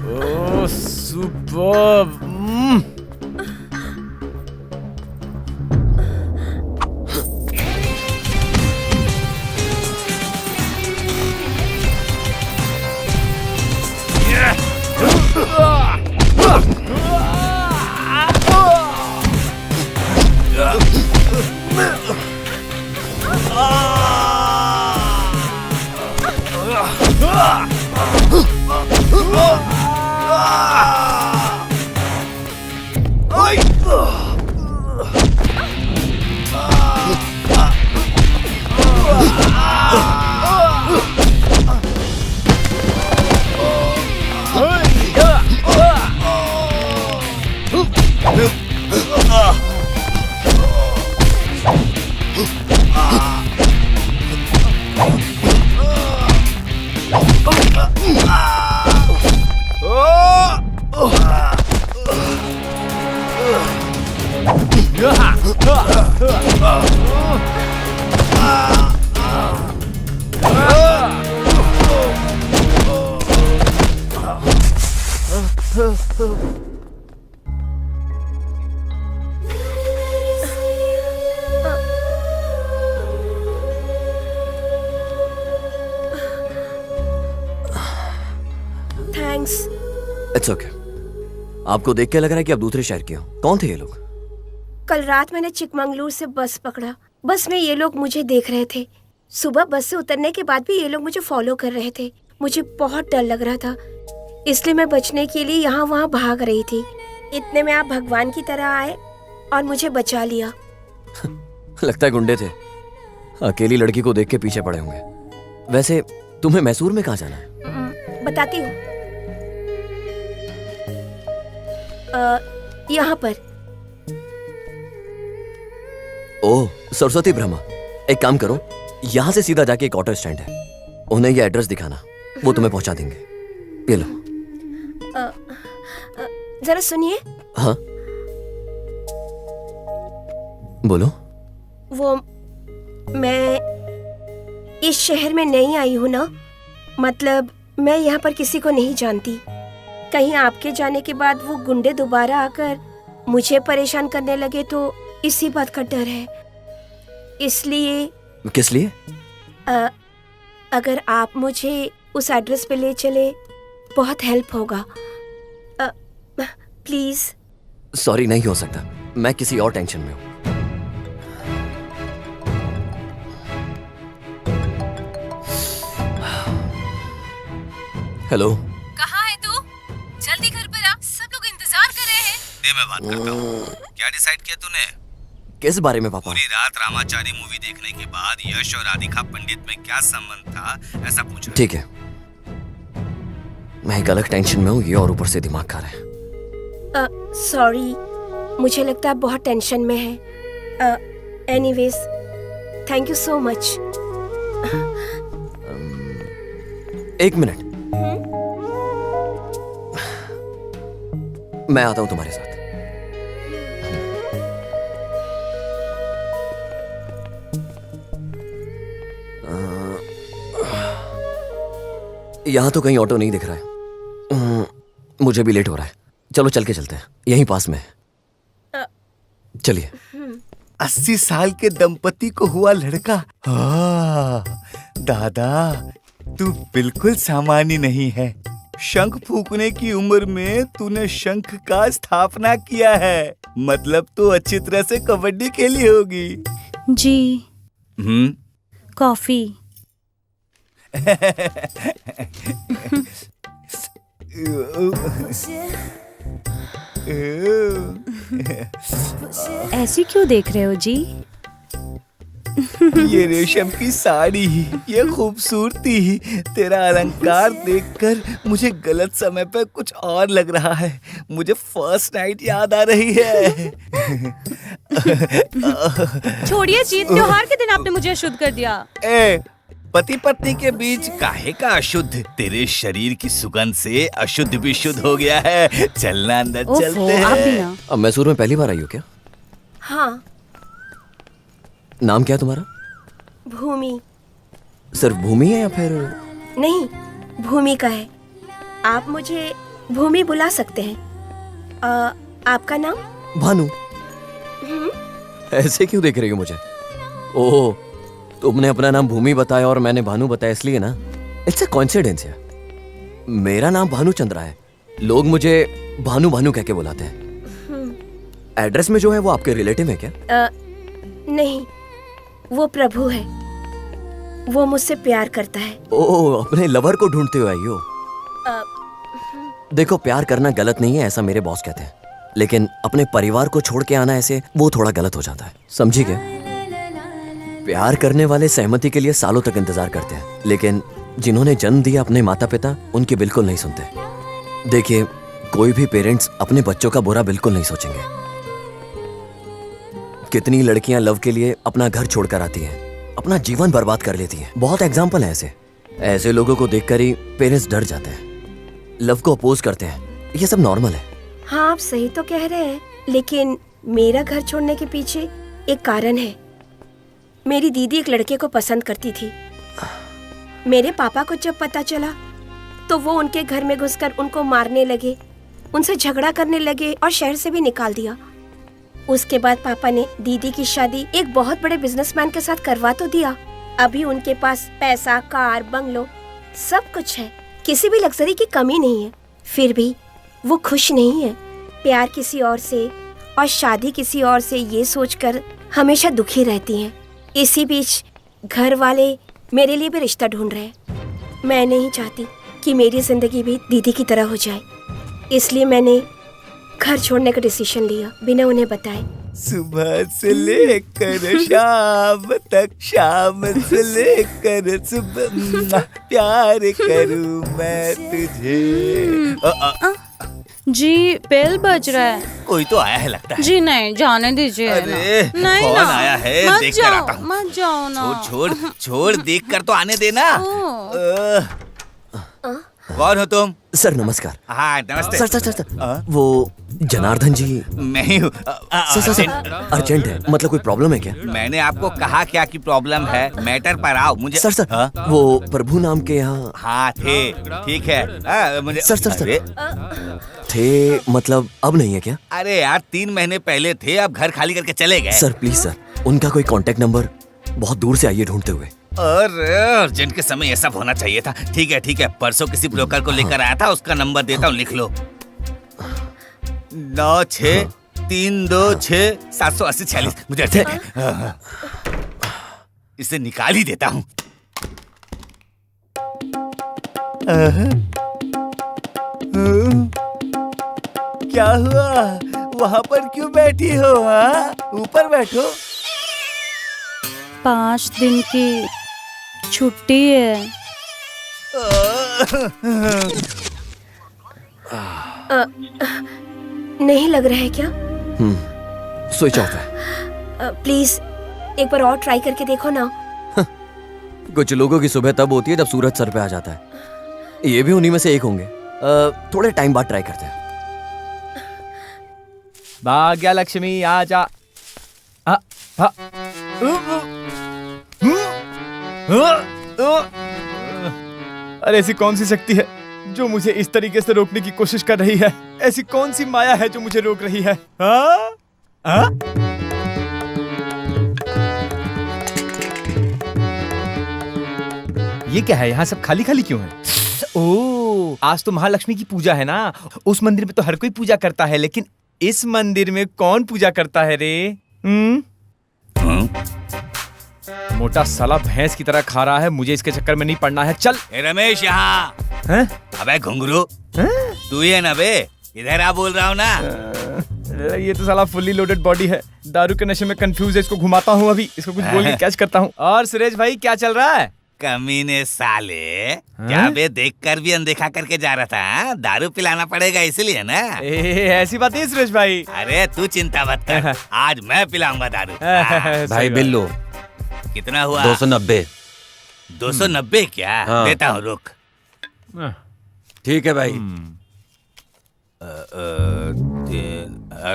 Oh, superb. Thanks. It's okay. आपको देख के लग रहा है कि आप दूसरे शहर के हो। कौन थे ये लोग? कल रात मैंने चिकमंगलूर से बस पकड़ा। बस में ये लोग मुझे देख रहे थे। सुबह बस से उतरने के बाद भी ये लोग मुझे फॉलो कर रहे थे। मुझे बहुत डर लग रहा था, इसलिए मैं बचने के लिए यहाँ वहाँ भाग रही थी। इतने में आप भगवान की तरह आए और मुझे बचा लिया। लगता है गुंडे थे। अकेली लड़की को देख के पीछे पड़े होंगे। वैसे तुम्हें मैसूर में कहाँ जाना है? बताती हूँ। यहाँ पर। ओह, सरस्वती ब्रह्मा। एक काम करो, यहाँ से सीधा जाके एक ऑटो स्टैंड है, उन्हें ये एड्रेस दिखाना, वो तुम्हें पहुंचा देंगे। ये लो। जरा सुनिए। हाँ, बोलो। वो मैं इस शहर में नई आई हूँ ना, मतलब मैं यहाँ पर किसी को नहीं जानती। कहीं आपके जाने के बाद वो गुंडे दोबारा आकर मुझे परेशान करने लगे तो इसी बात का डर है। इसलिए। किस लिए? अगर आप मुझे उस एड्रेस पे ले चले बहुत हेल्प होगा। प्लीज। सॉरी, नहीं हो सकता। मैं किसी और टेंशन में हूँ। हेलो। कहाँ है तू? जल्दी घर पर आ, सब लोग इंतजार कर रहे हैं। दे मैं बात करता हूँ। क्या डिसाइड किया तूने? किस बारे में पापा? पूरी रात रामाचारी मूवी देखने के बाद यश और राधिका पंडित में क्या संबंध था, ऐसा पूछा। ठीक है, मैं एक अलग टेंशन में हूँ, ये और ऊपर से दिमाग खा रहा है। सॉरी, मुझे लगता है बहुत टेंशन में है। Anyways, thank you so much. एक मिनट, मैं आता हूं तुम्हारे साथ। यहां तो कहीं ऑटो नहीं दिख रहा है। मुझे भी लेट हो रहा है। चलो चल के चलते हैं, यहीं पास में है। चलिए। 80 साल के दंपति को हुआ लड़का। दादा, तू बिल्कुल सामान्य नहीं है। शंख फूकने की उम्र में तूने शंख का स्थापना किया है, मतलब तू अच्छी तरह से कबड्डी खेली होगी। जी। कॉफी। ऐसी क्यों देख रहे हो जी? ये रेशम की साड़ी, ये खूबसूरती, तेरा अलंकार देखकर मुझे गलत समय पे कुछ और लग रहा है। मुझे फर्स्ट नाइट याद आ रही है। छोड़िए जी, त्योहार के दिन आपने मुझे अशुद्ध कर दिया। ए, पति पत्नी के बीच काहे का अशुद्ध? तेरे शरीर की सुगंध से अशुद्ध भी शुद्ध हो गया है। चलना अंदर ओफो, चलते आप भी हैं। ना। अब मैसूर में पहली बार आई हो क्या? हाँ, नाम क्या है तुम्हारा? भूमि। सिर्फ भूमि है या फिर? नहीं, भूमि का है। आप मुझे भूमि बुला सकते हैं। आपका नाम? भानु। ऐसे क्यों देख रही हो मुझे? ओह, तुमने अपना नाम भूमि बताया और मैंने भानु बताया, इसलिए ना? इट्स अ कोइंसिडेंस है। मेरा नाम भानु चंद्रा है, लोग मुझे भानु भानु कह के बुलाते हैं। एड्रेस में जो है वो आपके रिलेटिव है क्या? नहीं, वो प्रभु है। वो मुझसे प्यार करता है। ओह, अपने लवर को ढूंढते हो आई हो? देखो, प्यार करना गलत नहीं है, ऐसा मेरे बॉस कहते हैं, लेकिन अपने परिवार को छोड़ के आना ऐसे, वो थोड़ा गलत हो जाता है, समझी क्या? प्यार करने वाले सहमति के लिए सालों तक इंतजार करते हैं, लेकिन जिन्होंने जन्म दिया अपने माता पिता, उनकी बिल्कुल नहीं सुनते। देखिए, कोई भी पेरेंट्स अपने बच्चों का बुरा बिल्कुल नहीं सोचेंगे। कितनी लड़कियां लव के लिए अपना घर छोड़कर आती हैं, अपना जीवन बर्बाद कर लेती हैं। बहुत एग्जाम्पल है ऐसे। ऐसे लोगों को देखकर ही पेरेंट्स डर जाते हैं, लव को अपोज करते हैं। ये सब नॉर्मल है। हाँ, आप सही तो कह रहे हैं, लेकिन मेरा घर छोड़ने के पीछे एक कारण है। मेरी दीदी एक लड़के को पसंद करती थी। मेरे पापा को जब पता चला तो वो उनके घर में घुसकर उनको मारने लगे, उनसे झगड़ा करने लगे और शहर से भी निकाल दिया। उसके बाद पापा ने दीदी की शादी एक बहुत बड़े बिजनेसमैन के साथ करवा तो दिया। अभी उनके पास पैसा, कार, बंगलो सब कुछ है, किसी भी लग्जरी की कमी नहीं है। फिर भी वो खुश नहीं है। प्यार किसी और से और शादी किसी और से, ये सोचकर हमेशा दुखी रहती हैं। इसी बीच घर वाले मेरे लिए भी रिश्ता ढूंढ रहे हैं। मैं नहीं चाहती कि मेरी जिंदगी भी दीदी की तरह हो जाए, इसलिए मैंने घर छोड़ने का डिसीजन लिया बिना उन्हें बताए। सुबह से लेकर शाम तक, शाम से लेकर सुबह, प्यार करूं मैं तुझे। जी, बेल बज रहा है। कोई तो आया है लगता है। जी नहीं, जाने दीजिए ना। अरे, नहीं कौन ना, आया है? मत देख कर जाओ, आता हूँ। मत जाओ ना। छोड़ छोड़ छोड़, देख कर तो आने देना। ओह। कौन हो तुम? सर नमस्कार। हाँ, नमस्ते। सर, वो जनार्दन जी। मैं ही हूँ। सर, अर्जेंट है, मतलब कोई प्रॉब्लम है क्या? मैंने आपको कहा क्या कि प्रॉब्लम है, मैटर पर आओ। मुझे सर, हाँ? वो प्रभु नाम के यहाँ। हाँ थे, ठीक है। मुझे सर, अरे, थे मतलब अब नहीं है क्या? अरे यार, 3 महीने पहले थे, अब घर खाली करके चले गए। सर प्लीज सर, उनका कोई कांटेक्ट नंबर, बहुत दूर से आइए ढूंढते हुए। अरे, अर्जेंट के समय ऐसा होना चाहिए था। ठीक है, परसों किसी ब्रोकर को लेकर आया था, उसका नंबर देता हूँ, लिख लो। 9632678046। मुझे अर्जेंट है, इसे निकाल ही देता हूँ। क्या हुआ? वहाँ पर क्यों बैठी हो? ऊपर बैठो। 5 दिन की छुट्टी है। नहीं लग रहा है क्या? स्विच ऑफ है। प्लीज एक बार और ट्राई करके देखो ना। कुछ लोगों की सुबह तब होती है जब सूरज सर पे आ जाता है, ये भी उन्हीं में से एक होंगे। थोड़े टाइम बाद ट्राई करते हैं। भाग्या लक्ष्मी आजा। अरे ऐसी कौन सी शक्ति है जो मुझे इस तरीके से रोकने की कोशिश कर रही है? ऐसी कौन सी माया है जो मुझे रोक रही है? ये क्या है? यहाँ सब खाली खाली क्यों है? ओह, आज तो महालक्ष्मी की पूजा है ना। उस मंदिर में तो हर कोई पूजा करता है, लेकिन इस मंदिर में कौन पूजा करता है रे? मोटा साला भैंस की तरह खा रहा है, मुझे इसके चक्कर में नहीं पड़ना है। चल। रमेश यहाँ। अबे घुंगरू, तू ही है ना बे? इधर आ, बोल रहा हूँ ना। ये तो साला फुल्ली लोडेड बॉडी है, दारू के नशे में कंफ्यूज है, इसको घुमाता हूँ अभी, इसको कुछ बोल के कैच करता हूँ। और सुरेश भाई क्या चल रहा है? कमीने साले, क्या बे देख कर भी अनदेखा करके जा रहा था? हाँ? दारू पिलाना पड़ेगा इसलिए ना? ऐसी बात है सुरेश भाई। अरे तू चिंता मत कर, आज मैं पिलाऊंगा दारू। भाई बिल लो। कितना हुआ? 290। 290 क्या? हाँ। देता हूँ, रुक। ठीक है भाई।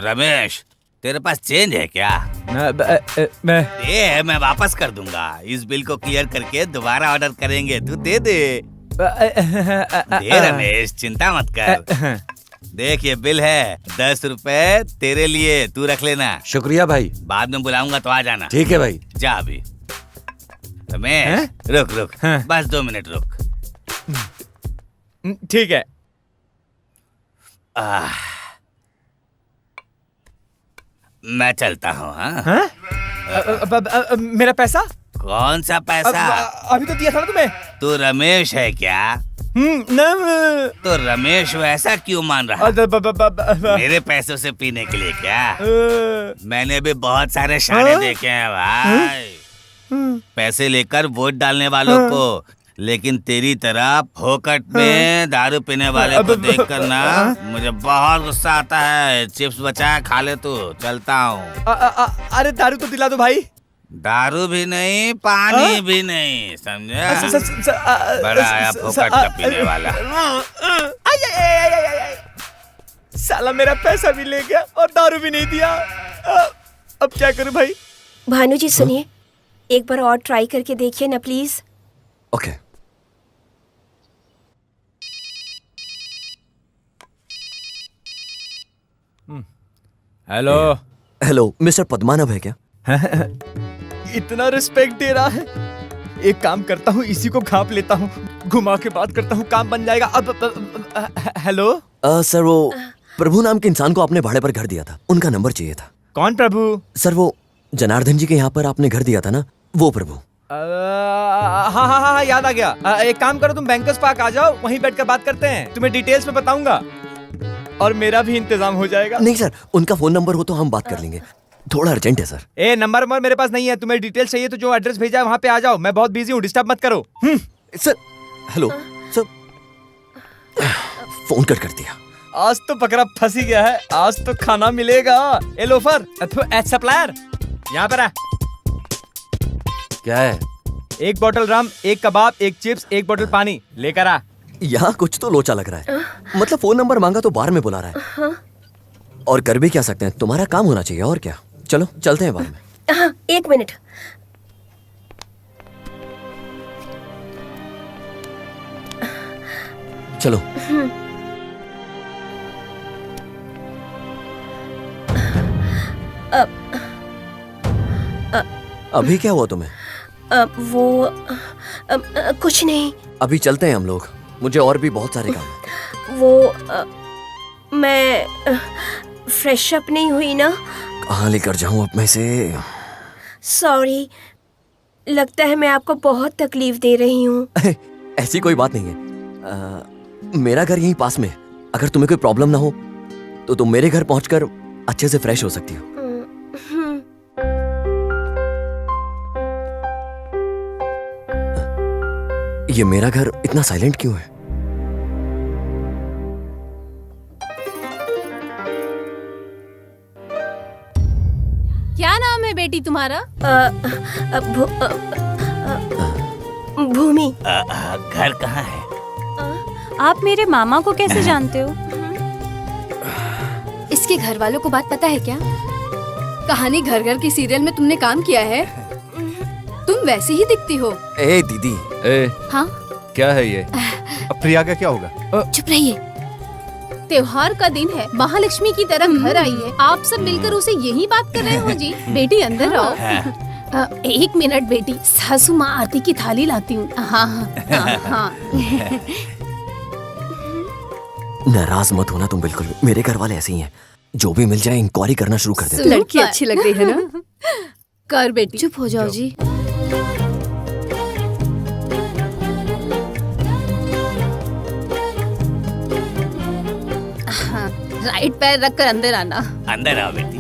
रमेश, तेरे पास चेंज है क्या? मैं ये मैं वापस कर दूंगा। इस बिल को क्लियर करके दोबारा ऑर्डर करेंगे, तू दे दे। दे रमेश, चिंता मत कर। देख ये बिल है, 10 रुपए तेरे लिए, तू रख लेना। शुक्रिया भाई। बाद में बुलाऊंगा तो आ जाना। ठीक है भाई। जा अभी। रमेश रुक रुक, बस 2 मिनट रुक। ठीक है। मैं चलता हूँ। हाँ? मेरा पैसा? कौन सा पैसा? अभी तो दिया था ना तुम्हें। तू रमेश है क्या? तो रमेश वैसा क्यों मान रहा? मेरे पैसों से पीने के लिए क्या? मैंने भी बहुत सारे शाने देखे हैं भाई, पैसे लेकर वोट डालने वालों को, लेकिन तेरी तरह फोकट में दारू पीने वाले को देखकर ना मुझे बहुत गुस्सा आता है। चिप्स बचा खा ले तू, चलता हूँ। अरे दारू तो दिला दो भाई। दारू भी नहीं, पानी भी नहीं, समझा? बड़ा आया फोकट का पीने वाला। साला मेरा पैसा भी ले गया और दारू भी नहीं दिया। अब क्या करूं भाई? भानु जी सुनिए, एक बार और ट्राई करके देखिए ना please. Okay. Hello. Hello, mister Padmanav है क्या? इतना रिस्पेक्ट दे रहा है। एक काम करता हूँ, इसी को घाप लेता हूँ, घुमा के बात करता हूँ, काम बन जाएगा। हेलो सर, वो प्रभु नाम के इंसान को आपने भाड़े पर घर दिया था, उनका नंबर चाहिए था। कौन प्रभु? सर वो जनार्दन जी के यहाँ पर आपने घर दिया था ना, वो प्रभु। हाँ याद आ गया। एक काम करो, तुम बैंकर्स पार्क आ जाओ, वहीं बैठकर बात करते हैं, तुम्हें डिटेल्स में बताऊंगा और मेरा भी इंतजाम हो जाएगा। नहीं सर, उनका फोन नंबर हो तो हम बात कर लेंगे, थोड़ा अर्जेंट है सर। नंबर मेरे पास नहीं है, तुम्हें डिटेल्स चाहिए तो जो एड्रेस भेजा है वहाँ पे आ जाओ, मैं बहुत बिजी हूँ, डिस्टर्ब मत करो। सर हेलो सर, फोन कर दिया। आज तो पकड़ा फंसी गया है, आज तो खाना मिलेगा। ए लोफर, सप्लायर यहाँ पर आ। क्या है? 1 बोतल रम, 1 कबाब, 1 चिप्स, 1 बोतल पानी लेकर आ। यहाँ कुछ तो लोचा लग रहा है। मतलब फोन नंबर मांगा तो बार में बुला रहा है। और कर भी क्या सकते हैं, तुम्हारा काम होना चाहिए और क्या। चलो चलते हैं बार में। हाँ, 1 मिनट। चलो। अभी क्या हुआ तुम्हें? कुछ नहीं। अभी चलते हैं हम लोग, मुझे और भी बहुत सारे काम हैं। मैं फ्रेश अप नहीं हुई ना। कहाँ लेकर जाऊं अब मैं इसे? सॉरी, लगता है मैं आपको बहुत तकलीफ दे रही हूँ। ऐसी कोई बात नहीं है। मेरा घर यहीं पास में है, अगर तुम्हें कोई प्रॉब्लम ना हो तो तुम मेरे घर पहुंचकर अच्छे से फ्रेश हो सकती हो। ये मेरा घर इतना साइलेंट क्यों है? क्या नाम है बेटी तुम्हारा? भूमि। घर कहाँ है? आप मेरे मामा को कैसे जानते हो? इसके घर वालों को बात पता है क्या? कहानी घर घर की सीरियल में तुमने काम किया है। तुम वैसे ही दिखती हो। ए दीदी। हाँ क्या है ये? अब प्रिया का क्या होगा? चुप रहिए। त्योहार का दिन है, महालक्ष्मी की तरह घर आई है, आप सब मिलकर उसे यही बात कर रहे हो जी। बेटी अंदर आओ। 1 मिनट बेटी, सासू माँ आरती की थाली लाती हूँ। हाँ। नाराज मत होना तुम बिल्कुल भी, मेरे घर वाले ऐसे ही हैं, जो भी मिल जाए इंक्वायरी करना शुरू कर देते। लड़की अच्छी लग रही है ना? कर बेटी। चुप हो जाओ जी। राइट पैर रख कर अंदर आना। अंदर आओ बेटी।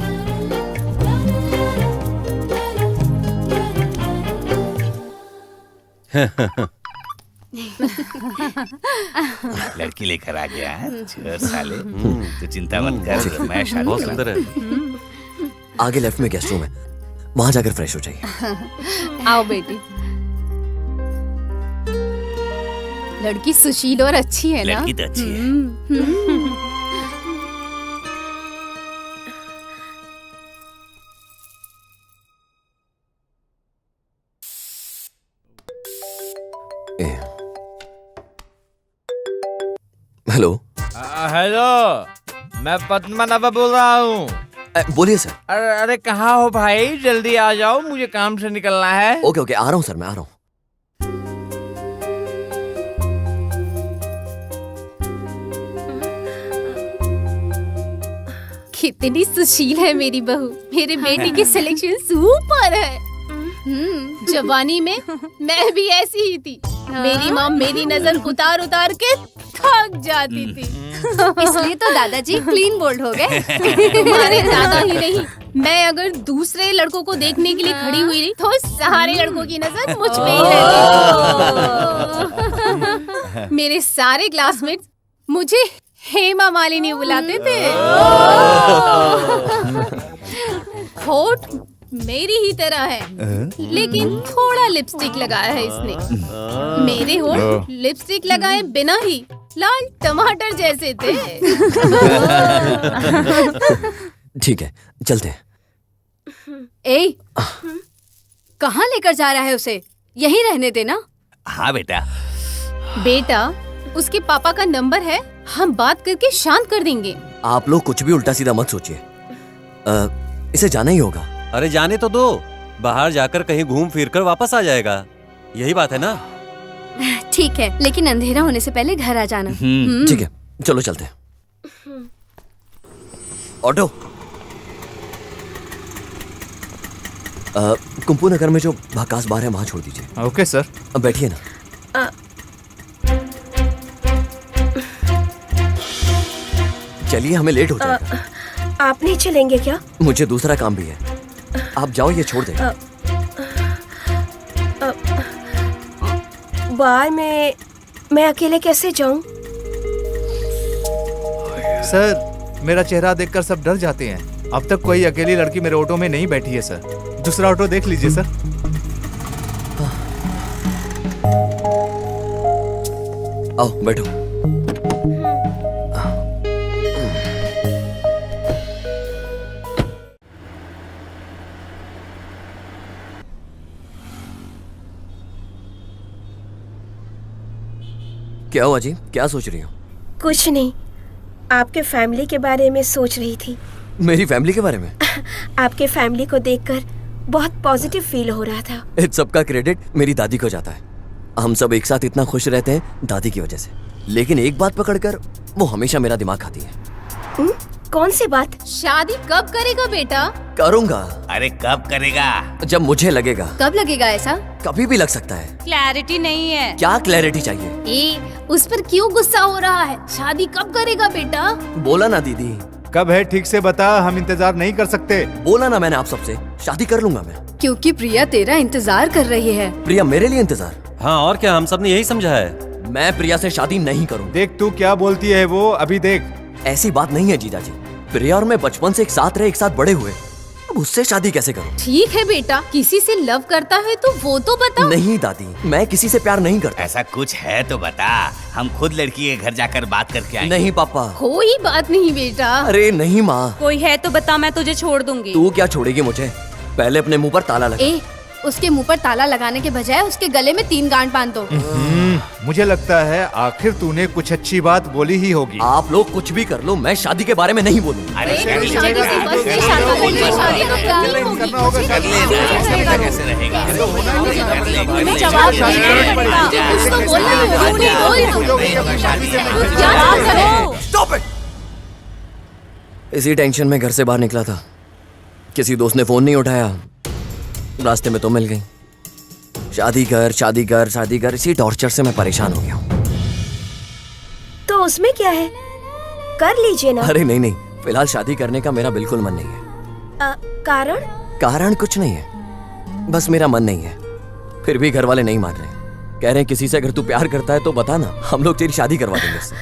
लड़की लेकर आ गया है छोर साले। तू चिंता मत कर, मैं शादी बहुत करा- सुंदर है। आगे लेफ्ट में गेस्ट रूम है, वहां जाकर फ्रेश हो जाइए। आओ बेटी। लड़की सुशील और अच्छी है ना? लड़की तो अच्छी है। हेलो। हेलो, मैं पद्मनाभ बोल रहा हूँ। बोलिए सर। अरे कहाँ हो भाई, जल्दी आ जाओ, मुझे काम से निकलना है। ओके ओके, आ रहा हूँ सर, मैं आ रहा हूँ। कितनी सुशील है मेरी बहू। मेरे बेटी की सिलेक्शन सुपर है। जवानी में मैं भी ऐसी ही थी। मेरी माँ मेरी नजर उतार उतार के थक जाती थी। इसलिए तो दादाजी क्लीन बोल्ड हो गए। तुम्हारे दादा ही नहीं, मैं अगर दूसरे लड़कों को देखने के लिए खड़ी हुई रही तो सारे लड़कों की नजर मुझ पे ही रहती। मेरे सारे क्लासमेट्स मुझे हेमा मालिनी बुलाते थे। होठ मेरी ही तरह है, लेकिन थोड़ा लिपस्टिक लगाया है इसने। मेरे होठ लिपस्टिक लगाए बिना ही लाल टमाटर जैसे थे। ठीक है, चलते हैं। ए, कहाँ लेकर जा रहा है उसे? यहीं रहने देना। हाँ बेटा। बेटा, उसके पापा का नंबर है, हम बात करके शांत कर देंगे। आप लोग कुछ भी उल्टा सीधा मत सोचिए। इसे जाना ही होगा। अरे जाने तो दो, बाहर जाकर कहीं घूम फिर कर वापस आ जाएगा, यही बात है ना? ठीक है, लेकिन अंधेरा होने से पहले घर आ जाना। ठीक है, चलो चलते हैं। ऑटो। कुंपू नगर में जो भकास बार है वहां छोड़ दीजिए। Okay sir. अब बैठिए ना। चलिए, हमें लेट हो जाएगा। आप नहीं चलेंगे क्या? मुझे दूसरा काम भी है। आप जाओ, ये छोड़ दे। बार में मैं अकेले कैसे जाऊं? सर, मेरा चेहरा देखकर सब डर जाते हैं। अब तक कोई अकेली लड़की मेरे ऑटो में नहीं बैठी है सर। दूसरा ऑटो देख लीजिए सर। आओ बैठो। क्या हुआ जी, क्या सोच रही हो? कुछ नहीं, आपके फैमिली के बारे में सोच रही थी। मेरी फैमिली के बारे में? आपके फैमिली को देखकर बहुत पॉजिटिव फील हो रहा था। इस सब का क्रेडिट मेरी दादी को जाता है। हम सब एक साथ इतना खुश रहते हैं दादी की वजह से। लेकिन एक बात पकड़कर वो हमेशा मेरा दिमाग खाती है। कौन सी बात? शादी कब करेगा बेटा? करूंगा। अरे कब करेगा? जब मुझे लगेगा। कब लगेगा ऐसा? कभी भी लग सकता है। क्लैरिटी नहीं है। क्या क्लैरिटी चाहिए? उस पर क्यों गुस्सा हो रहा है? शादी कब करेगा बेटा? बोला ना दीदी। कब है ठीक से बता, हम इंतजार नहीं कर सकते। बोला ना मैंने आप सबसे, शादी कर लूंगा मैं। क्योंकि प्रिया तेरा इंतजार कर रही है। प्रिया मेरे लिए इंतजार? हाँ और क्या, हम सब ने यही समझा है। मैं प्रिया से शादी नहीं करूँ। देख तू क्या बोलती है वो, अभी देख। ऐसी बात नहीं है जीजा जी। प्रिया और मैं बचपन से एक साथ रहे, एक साथ बड़े हुए। अब उससे शादी कैसे करूं? ठीक है बेटा, किसी से लव करता है तो वो तो बता। नहीं दादी, मैं किसी से प्यार नहीं करता। ऐसा कुछ है तो बता, हम खुद लड़की के घर जाकर बात करके आएंगे। नहीं पापा। कोई बात नहीं बेटा। अरे नहीं माँ। कोई है तो बता, मैं तुझे छोड़ दूंगी। तू क्या छोड़ेगी मुझे? पहले अपने मुंह पर ताला लगा। उसके मुंह पर ताला लगाने के बजाय उसके गले में 3 गांठ बांध दो। मुझे लगता है आखिर तूने कुछ अच्छी बात बोली ही होगी। आप लोग कुछ भी कर लो, मैं शादी के बारे में नहीं बोलूंगा। अरे शादी से बस से शादी करनी है, शादी तो करनी होगी। करना होगा, कर ले, ऐसा कैसे रहेगा? कर ले, कर ले। जवाब नहीं पड़ता। कुछ तो बोलना ही होगा। क्या कर रहे हो? Stop it! इसी टेंशन में घर से बाहर निकला था। किसी दोस्त ने फोन नहीं उठाया, रास्ते में तो मिल गई। शादी कर, शादी कर, शादी कर, इसी टॉर्चर से मैं परेशान हो गया हूँ। तो उसमें क्या है? कर लीजिए ना। अरे नहीं नहीं, फिलहाल शादी करने का मेरा बिल्कुल मन नहीं है। कारण? कारण कुछ नहीं है, बस मेरा मन नहीं है। फिर भी घर वाले नहीं मान रहे, कह रहे हैं किसी से अगर तू प्यार करता है तो बता ना, हम लोग तेरी शादी करवा देंगे उससे।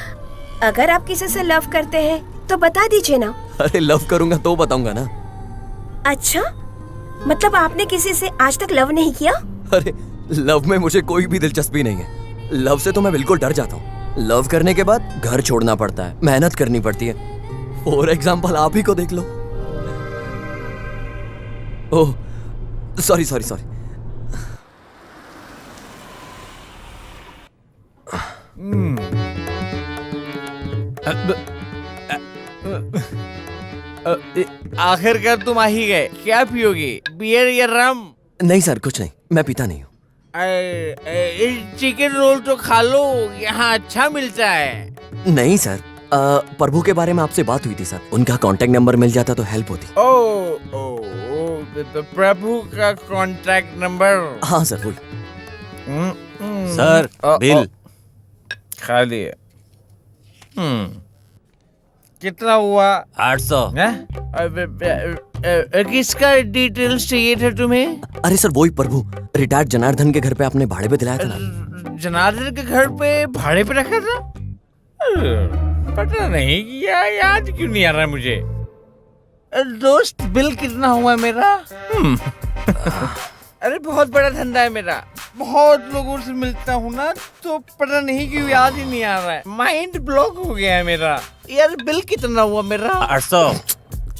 अगर आप किसी से लव करते हैं तो बता दीजिए ना। अरे लव करूंगा तो बताऊंगा ना। अच्छा, मतलब आपने किसी से आज तक लव नहीं किया? अरे लव में मुझे कोई भी दिलचस्पी नहीं है। लव से तो मैं बिल्कुल डर जाता हूँ। लव करने के बाद घर छोड़ना पड़ता है, मेहनत करनी पड़ती है। फॉर एग्जाम्पल आप ही को देख लो। Oh sorry sorry sorry. आखिरकार तुम आ ही गए। क्या पियोगे, बियर या रम? नहीं सर, कुछ नहीं, मैं पीता नहीं हूँ। चिकन रोल तो खा लो, यहाँ अच्छा मिलता है। नहीं सर, प्रभु के बारे में आपसे बात हुई थी सर, उनका कांटेक्ट नंबर मिल जाता तो हेल्प होती। प्रभु का कांटेक्ट नंबर? हाँ सर वही। सर बिल खा लिया। कितना हुआ? 800। किसका डिटेल्स चाहिए था तुम्हें? अरे सर वही प्रभु, रिटायर्ड जनार्दन के घर पे आपने भाड़े पे दिलाया था ना। जनार्दन के घर पे भाड़े पे रखा था? पता नहीं, या याद क्यों नहीं आ रहा मुझे। दोस्त बिल कितना हुआ मेरा? अरे बहुत बड़ा धंधा है मेरा, बहुत लोगों से मिलता हूँ ना, तो पता नहीं क्यों याद ही नहीं आ रहा है। माइंड ब्लॉक हो गया है मेरा। यार बिल कितना हुआ मेरा? 800।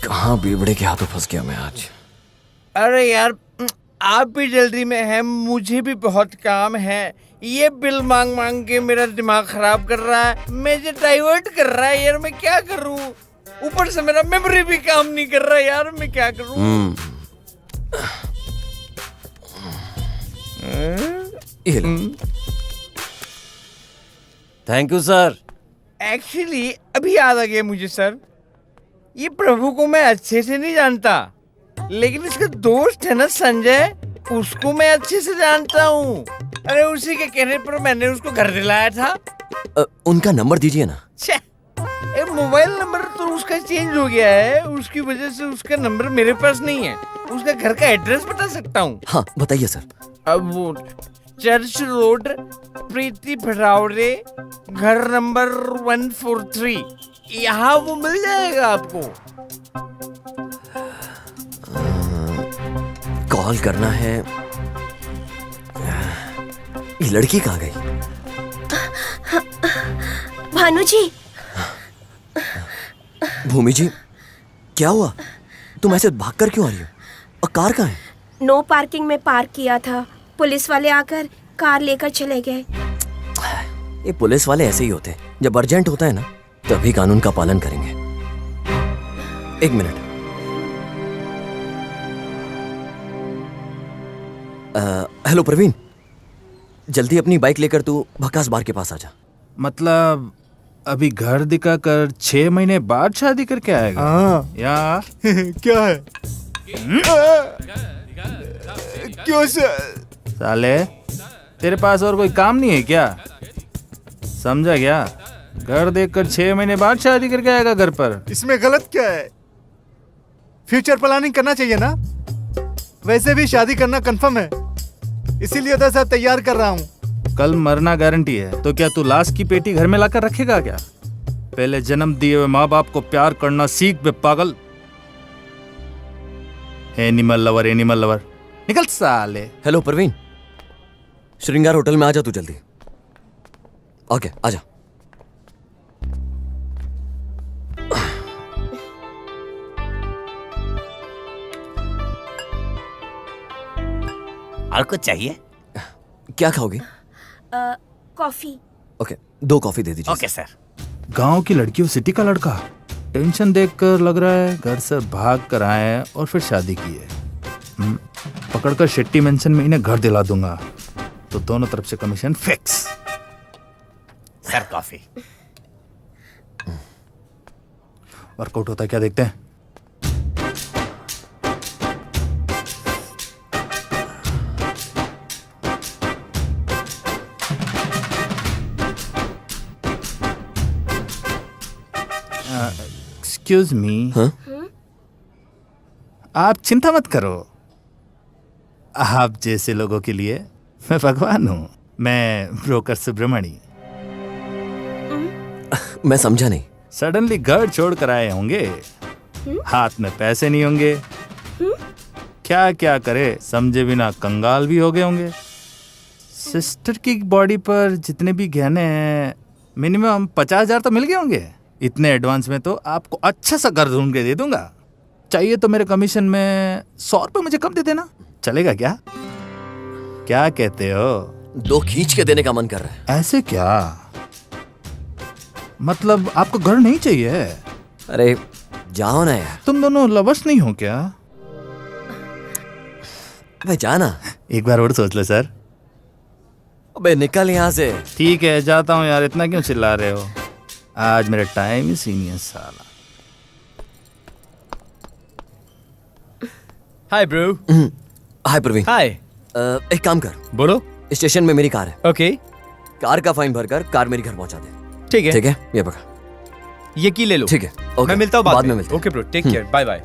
कहाँ बीबड़े के हाथों फंस गया मैं आज। अरे यार आप भी जल्दी में हैं, मुझे भी बहुत काम है। ये बिल मांग मांग के मेरा दिमाग खराब कर रहा है, मुझे डाइवर्ट कर रहा है। यार मैं क्या करूँ, ऊपर से मेरा मेमोरी भी काम नहीं कर रहा। यार मैं क्या करूँ। Thank you sir. एक्चुअली अभी याद आ गया मुझे सर, ये प्रभु को मैं अच्छे से नहीं जानता, लेकिन इसका दोस्त है ना संजय, उसको मैं अच्छे से जानता हूँ। अरे उसी के कहने पर मैंने उसको घर दिलाया था। उनका नंबर दीजिए ना। मोबाइल नंबर तो उसका चेंज हो गया है, उसकी वजह से उसका नंबर मेरे पास नहीं है। उसका घर का एड्रेस बता सकता हूँ? हाँ बताइए सर। अब वो चर्च रोड, प्रीति भरावरे, घर नंबर 143, यहाँ वो मिल जाएगा आपको। कॉल करना है। ये लड़की कहाँ गई? भानु जी। भूमि जी, क्या हुआ? तुम ऐसे भागकर क्यों आ रही हो? और कार कहाँ है? नो पार्किंग में पार्क किया था, पुलिस वाले आकर कार लेकर चले गए। ये पुलिस वाले ऐसे ही होते हैं, जब अर्जेंट होता है ना तभी कानून का पालन करेंगे। एक मिनट। हेलो प्रवीण, जल्दी अपनी बाइक लेकर तू भकास बार के पास आ जा। मतलब अभी घर दिखाकर 6 महीने बाद शादी करके आएगा? हाँ। या क्या है? क्यों सर? साले तेरे पास और कोई काम नहीं है क्या? समझा क्या? घर देखकर 6 महीने बाद शादी करके आएगा घर पर। इसमें गलत क्या है? फ्यूचर प्लानिंग करना चाहिए ना। वैसे भी शादी करना कंफर्म है, इसीलिए तो सब तैयार कर रहा हूँ। कल मरना गारंटी है, तो क्या तू लाश की पेटी घर में लाकर रखेगा क्या? पहले जन्म दिए हुए माँ बाप को प्यार करना सीख बे पागल। एनिमल लवर, एनिमल लवर, निकल साले। हेलो प्रवीण, श्रृंगार होटल में आ जा तू जल्दी। ओके आजा। और कुछ चाहिए? क्या खाओगे? कॉफी। ओके 2 कॉफी दे दीजिए। Okay sir. गांव की लड़की और सिटी का लड़का, टेंशन देखकर लग रहा है घर से भाग कर आए हैं और फिर शादी की है। पकड़कर शेट्टी मेंशन में इन्हें घर दिला दूंगा, तो दोनों तरफ से commission fix. Sir coffee. Workout होता है क्या, देखते हैं। Excuse me. हाँ? आप चिंता मत करो, आप जैसे लोगों के लिए मैं भगवान हूँ। मैं ब्रोकर सुब्रमणी। मैं समझा नहीं। सडनली घर छोड़ कर आए होंगे, हाथ में पैसे नहीं होंगे, क्या क्या करे समझे बिना कंगाल भी हो गए होंगे। सिस्टर की बॉडी पर जितने भी गहने हैं मिनिमम 50,000 तो मिल गए होंगे। इतने एडवांस में तो आपको अच्छा सा घर ढूंढ के दे दूंगा। चाहिए तो मेरे कमीशन में 100 रुपये मुझे कम दे देना, चलेगा क्या? क्या कहते हो? 2 खींच के देने का मन कर रहा है। ऐसे क्या? मतलब आपको घर नहीं चाहिए? अरे जाओ ना यार। तुम दोनों लवर्स नहीं हो क्या? अबे जाना। एक बार और सोच लो सर। अबे निकल यहाँ से। ठीक है जाता हूँ यार, इतना क्यों चिल्ला रहे हो? आज मेरा टाइम ही सीनियर साला। Hi bro. Hi Praveen. Hi. एक काम कर, बोलो। स्टेशन में मेरी कार है। ओके। कार का फाइन भरकर कार मेरी घर पहुंचा दे। ठीक है। ठीक है, ये पकड़। ये की ले लो। ठीक है, ओके। मैं मिलता हूँ बाद में मिलते हैं। Okay bro, take care, bye bye.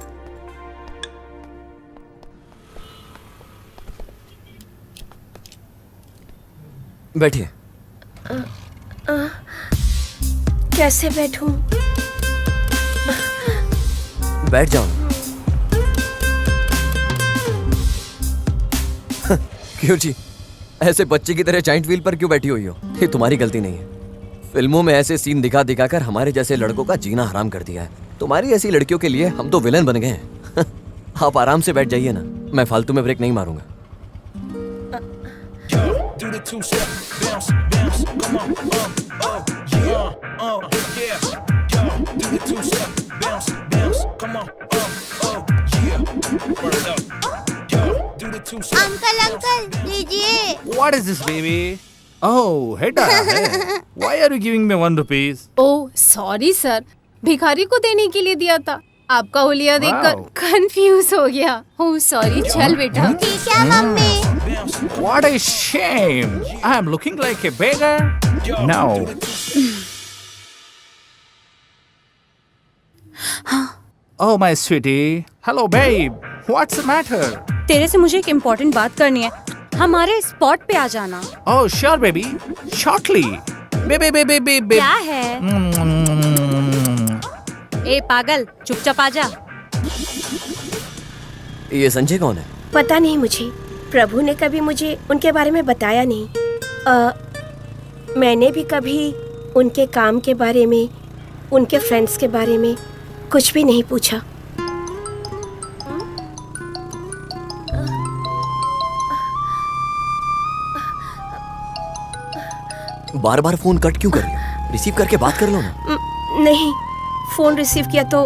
बैठिए। कैसे बैठूं? बैठ जाओ। क्यों जी, ऐसे बच्चे की तरह जाइंट व्हील पर क्यों बैठी हुई हो? ये तुम्हारी गलती नहीं है। फिल्मों में ऐसे सीन दिखा दिखा कर हमारे जैसे लड़कों का जीना हराम कर दिया है। तुम्हारी ऐसी लड़कियों के लिए हम तो विलन बन गए हैं। आप आराम से बैठ जाइए ना, मैं फालतू में ब्रेक नहीं मारूंगा। अंकल अंकल लीजिए। What is this baby? Oh, head आया है। Why are you giving me 1 rupees? Oh sorry sir, भिखारी को देने के लिए दिया था। आपका हुलिया देखकर Wow. कंफ्यूज हो गया। ओह सॉरी, चल बेटा। ठीक है mummy. What a shame! I am looking like a beggar. No. Oh my sweetie. Hello babe. What's the matter? तेरे से मुझे एक इम्पोर्टेंट बात करनी है, हमारे स्पॉट पे आ जाना। Oh sure baby. Shortly. Baby. क्या है? ए पागल, चुपचाप आ जा। ये संजय कौन है? पता नहीं मुझे, प्रभु ने कभी मुझे उनके बारे में बताया नहीं। मैंने भी कभी उनके काम के बारे में, उनके फ्रेंड्स के बारे में कुछ भी नहीं पूछा। बार बार फोन कट क्यों कर रही हो? रिसीव करके बात कर लो ना। नहीं, फोन रिसीव किया तो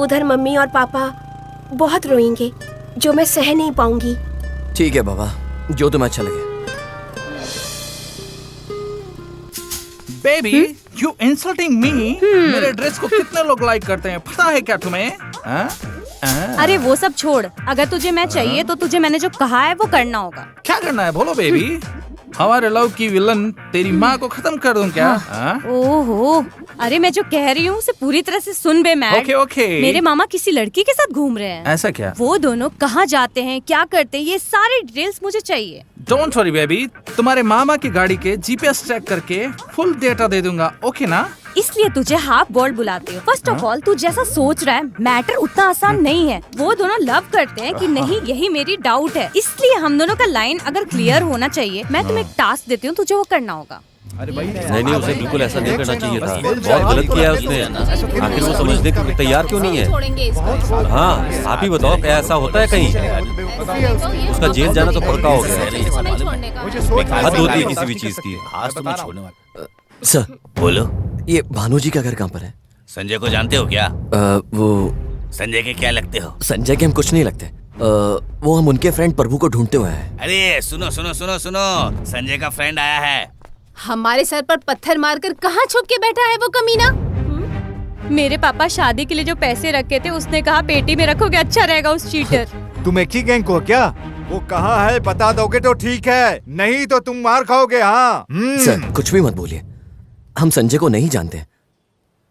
उधर मम्मी और पापा बहुत रोएंगे, जो मैं सह नहीं पाऊंगी। ठीक है बाबा, जो तुम्हें अच्छा लगे। Baby, you insulting me? मेरे ड्रेस को कितने लोग लाइक करते हैं, पता है क्या तुम्हें? हाँ? अरे वो सब छोड़, अगर तुझे मैं चाहिए तो तुझे मैंने जो कहा है वो करना होगा। क्या करना है बोलो बेबी? हमारे लव की विलन तेरी माँ को खत्म कर दूं क्या? ओहो, अरे मैं जो कह रही हूँ उसे पूरी तरह से सुन बे मैड। ओके। मेरे मामा किसी लड़की के साथ घूम रहे हैं। ऐसा क्या? वो दोनों कहाँ जाते हैं, क्या करते हैं, ये सारी डिटेल्स मुझे चाहिए। डोंट वरी बेबी, तुम्हारे मामा की गाड़ी के जीपीएस ट्रैक करके फुल डेटा दे दूंगा, ओके ना? इसलिए तुझे हाफ बॉल्ड बुलाते हो। फर्स्ट ऑफ ऑल तू जैसा सोच रहा है मैटर उतना आसान नहीं है। वो दोनों लव करते हैं कि नहीं, यही मेरी डाउट है। इसलिए हम दोनों का लाइन अगर क्लियर होना चाहिए, मैं तुम्हें एक टास्क देती हूँ, तुझे वो करना होगा। नहीं, उसे बिल्कुल ऐसा नहीं करना चाहिए था। बहुत गलत किया है उसने। आखिर वो समझने के लिए तैयार क्यों नहीं है? छोड़ेंगे इसको। हाँ, आप ही बताओ, क्या ऐसा होता है कहीं? उसका जेल जाना तो पक्का हो गया। इसको नहीं छोड़ने का। हद होती है किसी भी चीज की। आज तुम्हें छोड़ने वाला। सर, बोलो। ये भानु जी का घर कहाँ पर है? संजय को जानते हो क्या? वो संजय के क्या लगते हो? संजय के हम कुछ नहीं लगते। वो हम उनके फ्रेंड प्रभु को ढूंढते हुए हैं। अरे सुनो, संजय का फ्रेंड आया है। हमारे सर पर पत्थर मारकर कहाँ छुप के बैठा है वो कमीना? मेरे पापा शादी के लिए जो पैसे रखे थे उसने कहा पेटी में रखोगे अच्छा रहेगा उस चीटर। तुम एक ही गैंग को क्या? वो कहाँ है बता दोगे तो ठीक है, नहीं तो तुम मार खाओगे। हाँ सर कुछ भी मत बोलिए, हम संजय को नहीं जानते।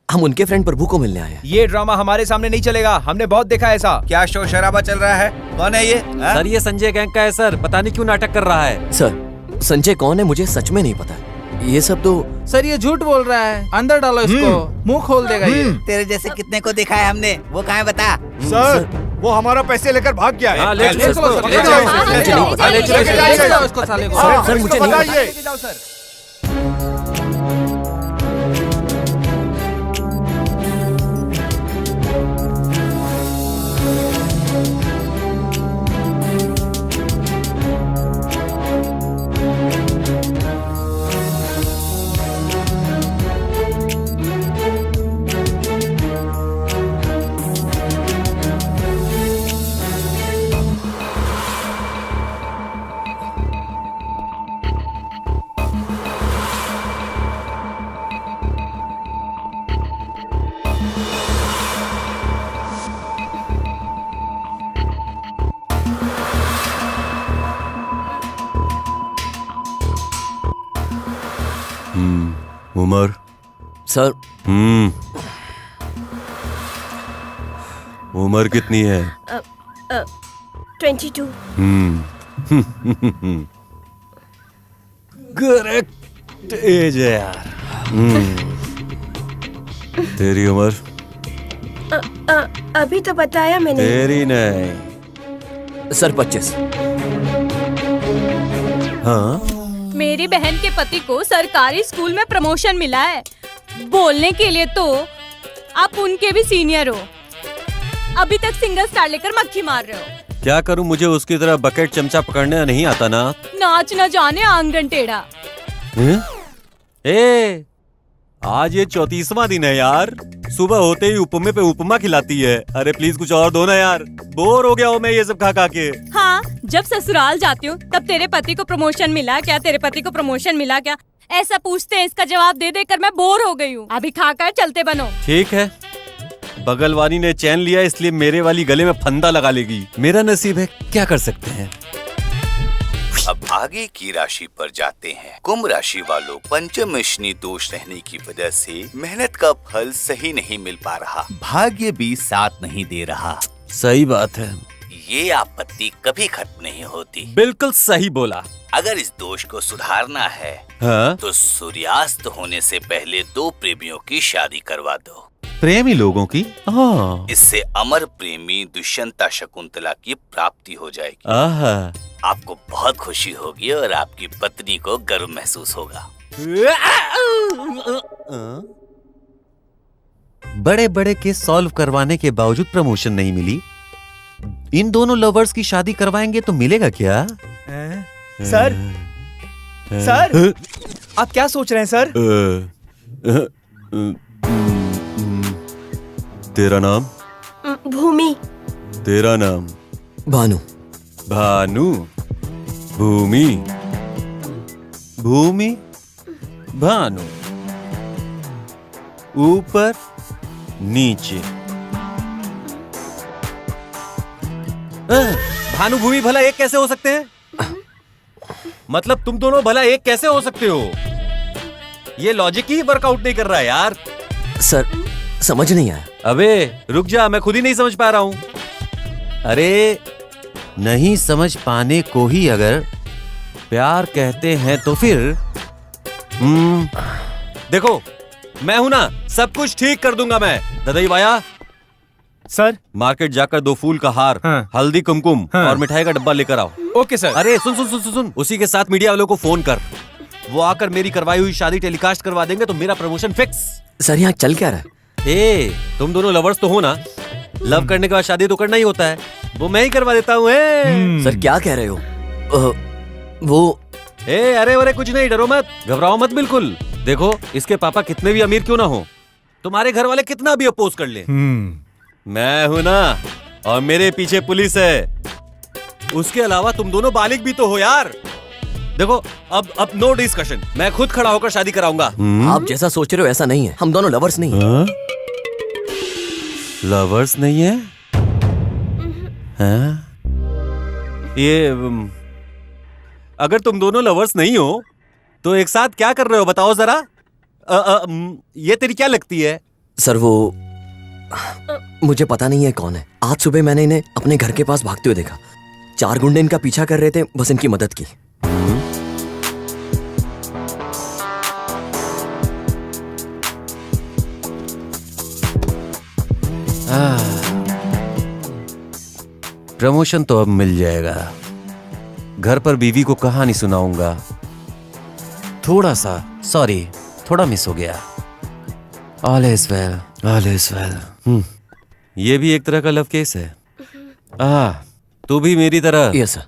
हम उनके फ्रेंड प्रभु को मिलने आए हैं। ये ड्रामा हमारे सामने नहीं चलेगा, हमने बहुत देखा ऐसा। क्या शोर शराबा चल रहा है? कौन है ये? हाँ? सर ये संजय गैंग का है सर, पता नहीं क्यों नाटक कर रहा है। सर संजय कौन है मुझे सच में नहीं पता। ये सब तो सर ये झूठ बोल रहा है, अंदर डालो इसको, मुंह खोल देगा ये। तेरे जैसे कितने को देखा है हमने, वो कहाँ है बता। सर वो हमारा पैसे लेकर भाग गया है। हाँ, ले चलो, सर, ले ले जाओ, जाओ, ले ले जाओ, जाओ, ले जाओ, ले जाओ, ले जाओ, जाओ इसको साले को। सर मुझे नहीं बताइए। जाओ सर। उमर। सर उम्र कितनी है? 22। करेक्ट एज है यार। तेरी उम्र? अभी तो बताया मैंने। तेरी नहीं। सर 25। हाँ मेरी बहन के पति को सरकारी स्कूल में प्रमोशन मिला है। बोलने के लिए तो आप उनके भी सीनियर हो, अभी तक सिंगल स्टार लेकर मक्खी मार रहे हो। क्या करूं, मुझे उसकी तरह बकेट चमचा पकड़ने नहीं आता ना। नाच न जाने आंगन टेढ़ा। ए, आज ये 34वां दिन है यार। सुबह होते ही उपमे पे उपमा खिलाती है। अरे प्लीज कुछ और दो ना यार, बोर हो गया हूँ मैं ये सब खा खा के। हाँ, जब ससुराल जाती हूँ तब तेरे पति को प्रमोशन मिला क्या, तेरे पति को प्रमोशन मिला क्या, ऐसा पूछते हैं। इसका जवाब दे देकर मैं बोर हो गई हूँ। अभी खाकर चलते बनो। ठीक है, बगल वाली ने चैन लिया इसलिए मेरे वाली गले में फंदा लगा लेगी। मेरा नसीब है, क्या कर सकते हैं। अब आगे की राशि पर जाते हैं। कुंभ राशि वालों, पंचमशनि दोष रहने की वजह से मेहनत का फल सही नहीं मिल पा रहा, भाग्य भी साथ नहीं दे रहा। सही बात है, ये आपत्ति कभी खत्म नहीं होती। बिल्कुल सही बोला। अगर इस दोष को सुधारना है हाँ? तो सूर्यास्त होने से पहले 2 प्रेमियों की शादी करवा दो। प्रेमी लोगों की? हाँ। इससे अमर प्रेमी दुष्यंता शकुंतला की प्राप्ति हो जाएगी। आहा। आपको बहुत खुशी होगी और आपकी पत्नी को गर्व महसूस होगा। बड़े बड़े केस सॉल्व करवाने के बावजूद प्रमोशन नहीं मिली। इन दोनों लवर्स की शादी करवाएंगे तो मिलेगा क्या? सर सर आप क्या सोच रहे हैं सर? तेरा नाम? भूमि। तेरा नाम? भानु। भानु। भूमि। भूमि भानु। ऊपर नीचे। भानु भूमि भला एक कैसे हो सकते हैं? मतलब तुम दोनों भला एक कैसे हो सकते हो? ये लॉजिक ही वर्कआउट नहीं कर रहा है यार। सर समझ नहीं आया। अबे रुक जा, मैं खुद ही नहीं समझ पा रहा हूं। अरे नहीं समझ पाने को ही अगर प्यार कहते हैं तो फिर देखो मैं हूं ना, सब कुछ ठीक कर दूंगा मैं। ददई वाया सर, मार्केट जाकर 2 फूल का हार, हाँ। हल्दी कुमकुम हाँ। और मिठाई का डब्बा लेकर आओ। Okay sir. अरे सुन सुन सुन सुन सुन, उसी के साथ मीडिया वालों को फोन कर। वो आकर मेरी करवाई हुई शादी टेलीकास्ट करवा देंगे तो मेरा प्रमोशन फिक्स। सर यहाँ चल क्या रहा है? तुम दोनों लवर्स तो हो ना, लव करने के बाद शादी तो करना ही होता है। वो मैं ही करवा देता हूँ। सर क्या कह रहे हो? वो अरे कुछ नहीं, डरो मत, घबराओ मत बिल्कुल। देखो इसके पापा कितने भी अमीर क्यों ना हो, तुम्हारे घर वाले कितना भी अपोज कर ले, मैं हूं ना और मेरे पीछे पुलिस है। उसके अलावा तुम दोनों बालिग भी तो हो यार। देखो अब नो डिस्कशन, मैं खुद खड़ा होकर शादी कराऊंगा। आप जैसा सोच रहे हो ऐसा नहीं है, हम दोनों लवर्स नहीं हैं। लवर्स नहीं है? ये अगर तुम दोनों लवर्स नहीं हो तो एक साथ क्या कर रहे हो बताओ जरा। ये तेरी क्या लगती है? सर वो मुझे पता नहीं है कौन है। आज सुबह मैंने इन्हें अपने घर के पास भागते हुए देखा। 4 गुंडे इनका पीछा कर रहे थे, बस इनकी मदद की। प्रमोशन तो अब मिल जाएगा। घर पर बीवी को कहानी सुनाऊंगा। थोड़ा मिस हो गया। All is well, all is well. ये भी एक तरह का लव केस है। तू भी मेरी तरह यस सर।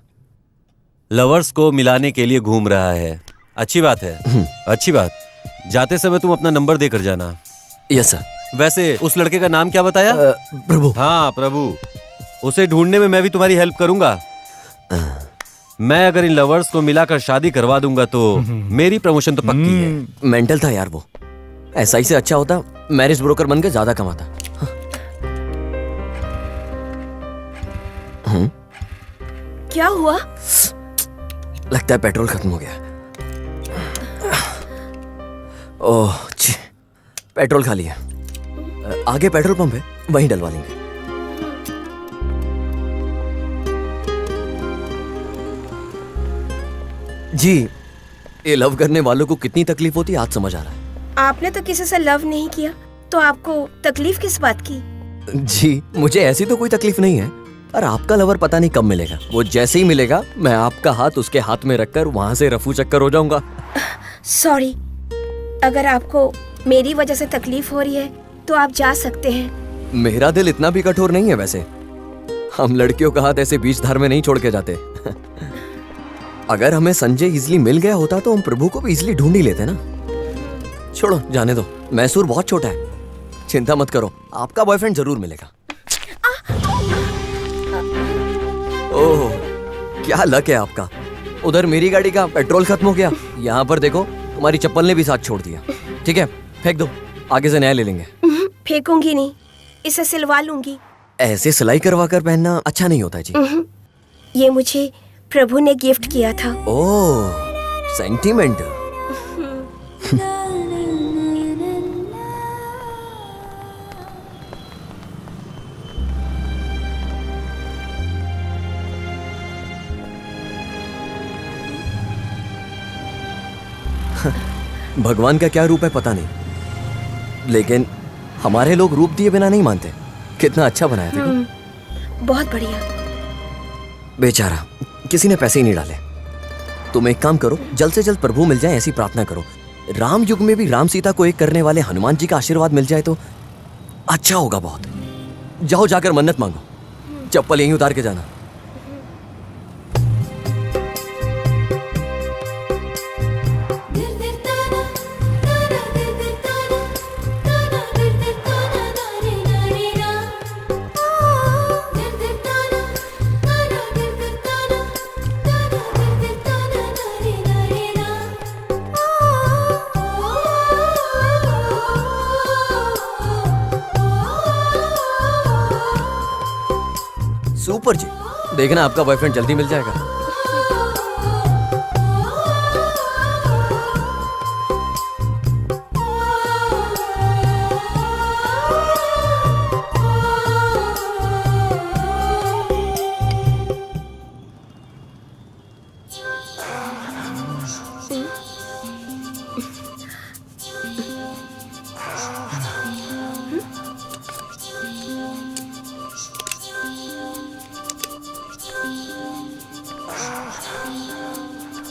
लवर्स को मिलाने के लिए घूम रहा है। अच्छी बात है, अच्छी बात। जाते समय तुम अपना नंबर देकर जाना। Yes sir. वैसे उस लड़के का नाम क्या बताया? प्रभु। हाँ प्रभु। उसे ढूंढने में मैं भी तुम्हारी हेल्प करूंगा। मैं अगर इन लवर्स को मिलाकर शादी करवा दूंगा तो मेरी प्रमोशन तो पक्की है। मेंटल था यार वो। ऐसा ही से अच्छा होता मैरिज ब्रोकर बनकर ज्यादा कमाता। क्या हुआ? लगता है पेट्रोल खत्म हो गया। ओह छी, पेट्रोल खाली है। आगे पेट्रोल पंप है, वहीं डलवा लेंगे। जी, ये लव करने वालों को कितनी तकलीफ होती है आज समझ आ रहा है। आपने तो किसी से लव नहीं किया, तो आपको तकलीफ किस बात की? जी, मुझे ऐसी तो कोई तकलीफ नहीं है, पर आपका लवर पता नहीं कब मिलेगा। वो जैसे ही मिलेगा मैं आपका हाथ उसके हाथ में रखकर वहां से रफू चक्कर हो जाऊंगा। सॉरी, अगर आपको मेरी वजह से तकलीफ हो रही है तो आप जा सकते हैं। मेरा दिल इतना भी कठोर नहीं है वैसे। हम लड़कियों का हाथ ऐसे बीच धार में नहीं छोड़ के जाते। अगर हमें संजय इजली मिल गया होता तो हम प्रभु को भी इजली ढूंढ ही लेते ना। छोड़ो, जाने दो। मैसूर बहुत छोटा है, चिंता मत करो, आपका बॉयफ्रेंड जरूर मिलेगा। ओह, क्या लक है आपका। उधर मेरी गाड़ी का पेट्रोल खत्म हो गया, यहाँ पर देखो तुम्हारी चप्पल ने भी साथ छोड़ दिया। ठीक है, फेंक दो, आगे से नया ले लेंगे। फेंकूंगी नहीं, इसे सिलवा लूंगी। ऐसे सिलाई करवा कर पहनना अच्छा नहीं होता जी। ये मुझे प्रभु ने गिफ्ट किया था। ओह, सेंटीमेंट। भगवान का क्या रूप है पता नहीं, लेकिन हमारे लोग रूप दिए बिना नहीं मानते। कितना अच्छा बनाया देखो। बहुत बढ़िया। बेचारा, किसी ने पैसे ही नहीं डाले। तुम एक काम करो, जल्द से जल्द प्रभु मिल जाए ऐसी प्रार्थना करो। राम युग में भी राम सीता को एक करने वाले हनुमान जी का आशीर्वाद मिल जाए तो अच्छा होगा बहुत। जाओ जाकर मन्नत मांगो, चप्पल यहीं उतार के जाना। सुपर जी, देखना आपका बॉयफ्रेंड जल्दी मिल जाएगा।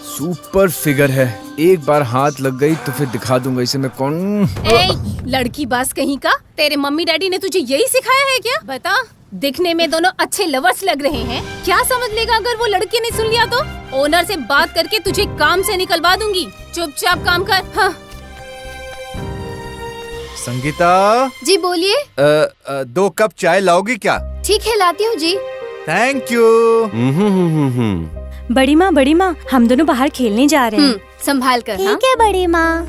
सुपर फिगर है। एक बार हाथ लग गई तो फिर दिखा दूंगा इसे मैं कौन। लड़की बास कहीं का, तेरे मम्मी डैडी ने तुझे यही सिखाया है क्या? बता, दिखने में दोनों अच्छे लवर्स लग रहे हैं, क्या समझ लेगा अगर वो लड़की ने सुन लिया तो? ओनर से बात करके तुझे काम से निकलवा दूंगी। चुपचाप काम कर। हाँ। संगीता जी बोलिए। 2 कप चाय लाओगी क्या? ठीक है, लाती हूँ जी। Thank you. बड़ी माँ, हम दोनों बाहर खेलने जा रहे हैं। संभाल कर। हाँ? ठीक है बड़ी माँ।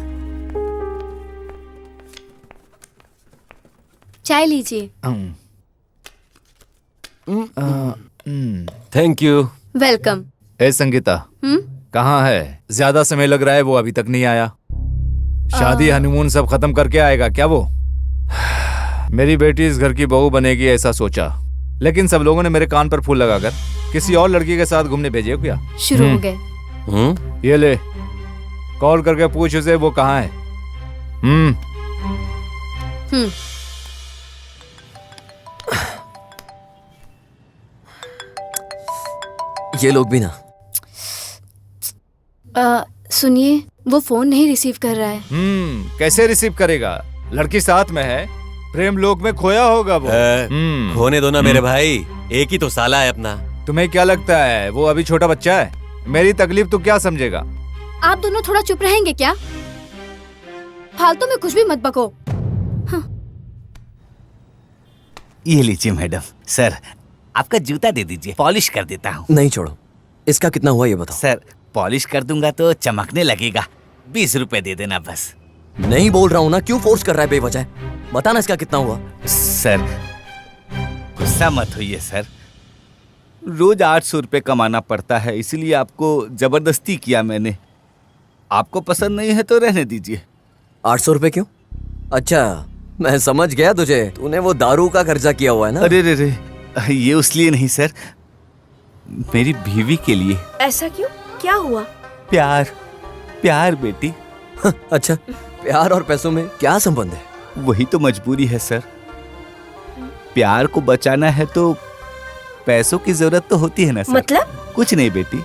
चाय लीजिए। Thank you. वेलकम। ए संगीता, कहाँ है? ज्यादा समय लग रहा है, वो अभी तक नहीं आया। शादी हनीमून सब खत्म करके आएगा क्या वो? मेरी बेटी इस घर की बहू बनेगी ऐसा सोचा, लेकिन सब लोगों ने मेरे कान पर फूल लगाकर किसी और लड़की के साथ घूमने भेजे क्या? शुरू हो गए। ये ले, कॉल करके पूछ उसे वो कहाँ है। ये लोग भी ना। सुनिए, वो फोन नहीं रिसीव कर रहा है। कैसे रिसीव करेगा? लड़की साथ में है, प्रेम लोक में खोया होगा वो। खोने दो ना मेरे भाई, एक ही तो साला है अपना। तुम्हें क्या लगता है वो अभी छोटा बच्चा है? मेरी तकलीफ तो क्या समझेगा? आप दोनों थोड़ा चुप रहेंगे क्या? फालतू में कुछ भी मत बको। ये लीजिए मैडम। सर, आपका जूता दे दीजिए, पॉलिश कर देता हूँ। नहीं छोड़ो, इसका कितना हुआ ये बताओ। सर, पॉलिश कर दूंगा तो चमकने लगेगा। 20 रुपए दे देना बस। नहीं बोल रहा हूँ ना, क्यों फोर्स कर रहा है बेवजह? बताना इसका कितना हुआ। सर, गुस्सा मत होइए सर। रोज 800 रुपए कमाना पड़ता है, इसीलिए आपको जबरदस्ती किया मैंने। आपको पसंद नहीं है तो रहने दीजिए। 800 रुपए क्यों? अच्छा, मैं समझ गया तुझे, तूने वो दारू का खर्चा किया हुआ है ना। अरे रे रे, ये उस लिए नहीं सर, मेरी बीवी के लिए। ऐसा क्यों? क्या हुआ? प्यार, प्यार बेटी। अच्छा, प्यार और पैसों में क्या संबंध है? वही तो मजबूरी है सर। प्यार को बचाना है तो पैसों की जरूरत तो होती है ना सर। मतलब? कुछ नहीं बेटी,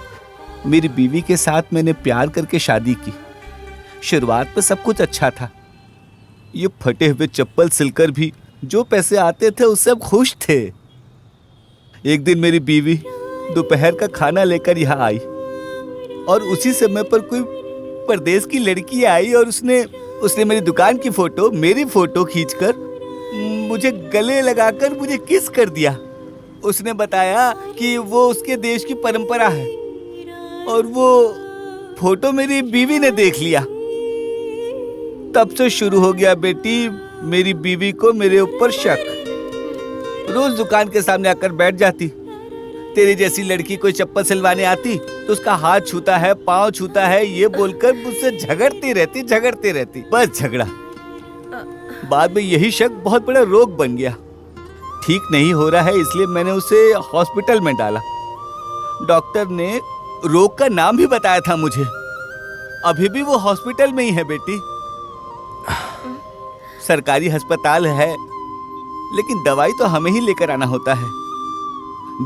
मेरी बीवी के साथ मैंने प्यार करके शादी की। शुरुआत में सब कुछ अच्छा था। ये फटे हुए चप्पल सिलकर भी जो पैसे आते थे उससे हम खुश थे। एक दिन मेरी बीवी दोपहर का खाना लेकर यहाँ आई और उसी समय पर कोई परदेश की लड़की आई और उसने मेरी दुकान की फोटो, मेरी फोटो खींचकर मुझे गले लगाकर मुझे किस कर दिया। उसने बताया कि वो उसके देश की परंपरा है और वो फोटो मेरी बीवी ने देख लिया। तब से शुरू हो गया बेटी मेरी बीवी को मेरे ऊपर शक। रोज दुकान के सामने आकर बैठ जाती। तेरी जैसी लड़की कोई चप्पल सिलवाने आती तो उसका हाथ छूता है, पाँव छूता है, ये बोलकर मुझसे झगड़ती रहती, बस झगड़ा। बाद में यही शक बहुत बड़ा रोग बन गया। ठीक नहीं हो रहा है इसलिए मैंने उसे हॉस्पिटल में डाला। डॉक्टर ने रोग का नाम भी बताया था मुझे। अभी भी वो हॉस्पिटल में ही है बेटी। सरकारी अस्पताल है लेकिन दवाई तो हमें ही लेकर आना होता है।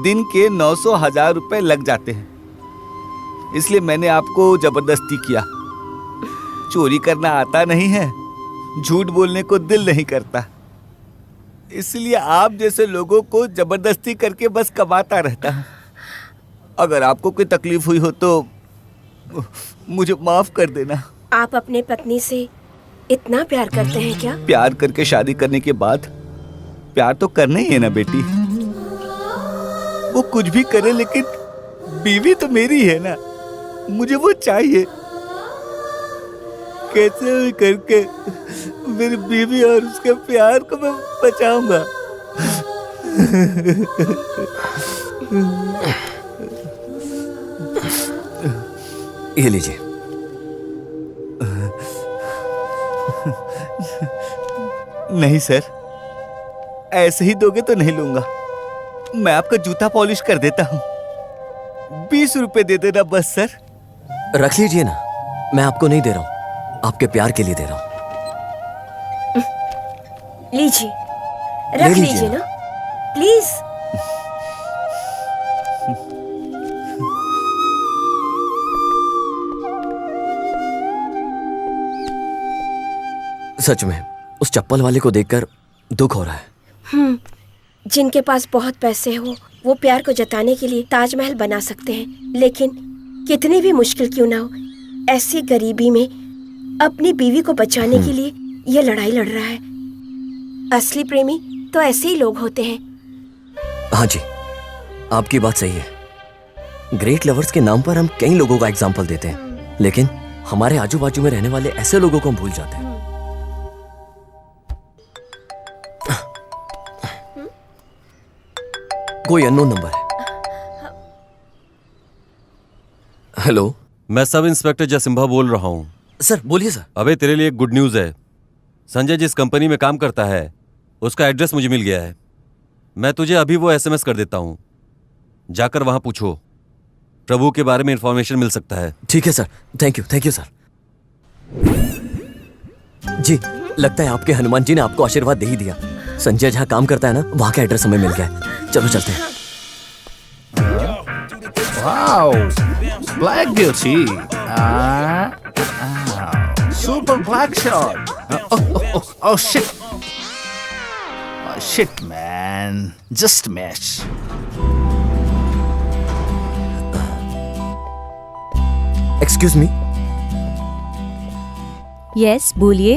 दिन के 900,000 रुपए लग जाते हैं। इसलिए मैंने आपको जबरदस्ती किया। चोरी करना आता नहीं है, झूठ बोलने को दिल नहीं करता, इसलिए आप जैसे लोगों को जबरदस्ती करके बस कमाता रहता है। अगर आपको कोई तकलीफ हुई हो तो मुझे माफ कर देना। आप अपने पत्नी से इतना प्यार करते हैं क्या? प्यार करके शादी करने के बाद प्यार तो करना ही है ना बेटी। वो कुछ भी करे लेकिन बीवी तो मेरी है ना, मुझे वो चाहिए। कैसे भी करके मेरी बीवी और उसके प्यार को मैं बचाऊंगा। ये लीजिए। नहीं सर, ऐसे ही दोगे तो नहीं लूंगा। मैं आपका जूता पॉलिश कर देता हूँ। 20 रुपए दे देना बस सर। रख लीजिए ना, मैं आपको नहीं दे रहा हूँ, आपके प्यार के लिए दे रहा हूँ। लीजिए, रख लीजिए ना प्लीज। सच में उस चप्पल वाले को देखकर दुख हो रहा है। जिनके पास बहुत पैसे हो वो प्यार को जताने के लिए ताजमहल बना सकते हैं, लेकिन कितनी भी मुश्किल क्यों ना हो, ऐसी गरीबी में अपनी बीवी को बचाने के लिए ये लड़ाई लड़ रहा है। असली प्रेमी तो ऐसे ही लोग होते हैं। हाँ जी, आपकी बात सही है। ग्रेट लवर्स के नाम पर हम कई लोगों का एग्जाम्पल देते हैं, लेकिन हमारे आजू बाजू में रहने वाले ऐसे लोगों को हम भूल जाते हैं। कोई अननोन नंबर है। हेलो, मैं सब इंस्पेक्टर जसिम्भा बोल रहा हूँ। सर बोलिए सर। अबे तेरे लिए एक गुड न्यूज है। संजय जिस कंपनी में काम करता है उसका एड्रेस मुझे मिल गया है। मैं तुझे अभी वो एसएमएस कर देता हूँ, जाकर वहां पूछो। प्रभु के बारे में इंफॉर्मेशन मिल सकता है। ठीक है सर, थैंक यू सर। जी, लगता है आपके हनुमान जी ने आपको आशीर्वाद दे ही दिया। संजय जहाँ काम करता है ना, वहाँ का एड्रेस हमें मिल गया है। चलो चलते हैं। Wow, Black Beauty. Super black shot. Oh, shit. Oh, shit, man. Just mesh. Excuse me. Yes, बोलिए।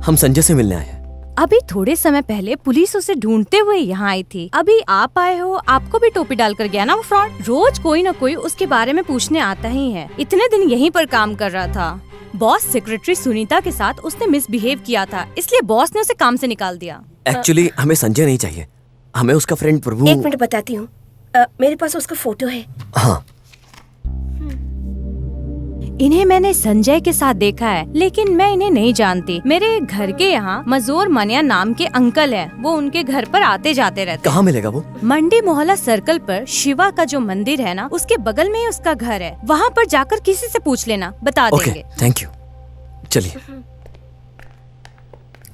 हम संजय से मिलने आए हैं। अभी थोड़े समय पहले पुलिस उसे ढूंढते हुए यहाँ आई थी। अभी आप आए हो, आपको भी टोपी डाल कर गया ना वो फ्रॉड। रोज कोई ना कोई उसके बारे में पूछने आता ही है। इतने दिन यहीं पर काम कर रहा था। बॉस सेक्रेटरी सुनीता के साथ उसने मिसबिहेव किया था, इसलिए बॉस ने उसे काम से निकाल दिया। एक्चुअली हमें संजय नहीं चाहिए, हमें उसका फ्रेंड प्रभु। एक मिनट बताती हूँ। मेरे पास उसका फोटो है। हाँ, इन्हें मैंने संजय के साथ देखा है, लेकिन मैं इन्हें नहीं जानती। मेरे घर के यहाँ मजोर मनिया नाम के अंकल हैं, वो उनके घर पर आते जाते रहते। कहाँ मिलेगा वो? मंडी मोहल्ला सर्कल पर शिवा का जो मंदिर है ना, उसके बगल में ही उसका घर है। वहाँ पर जाकर किसी से पूछ लेना, बता देंगे। Thank you. चलिए।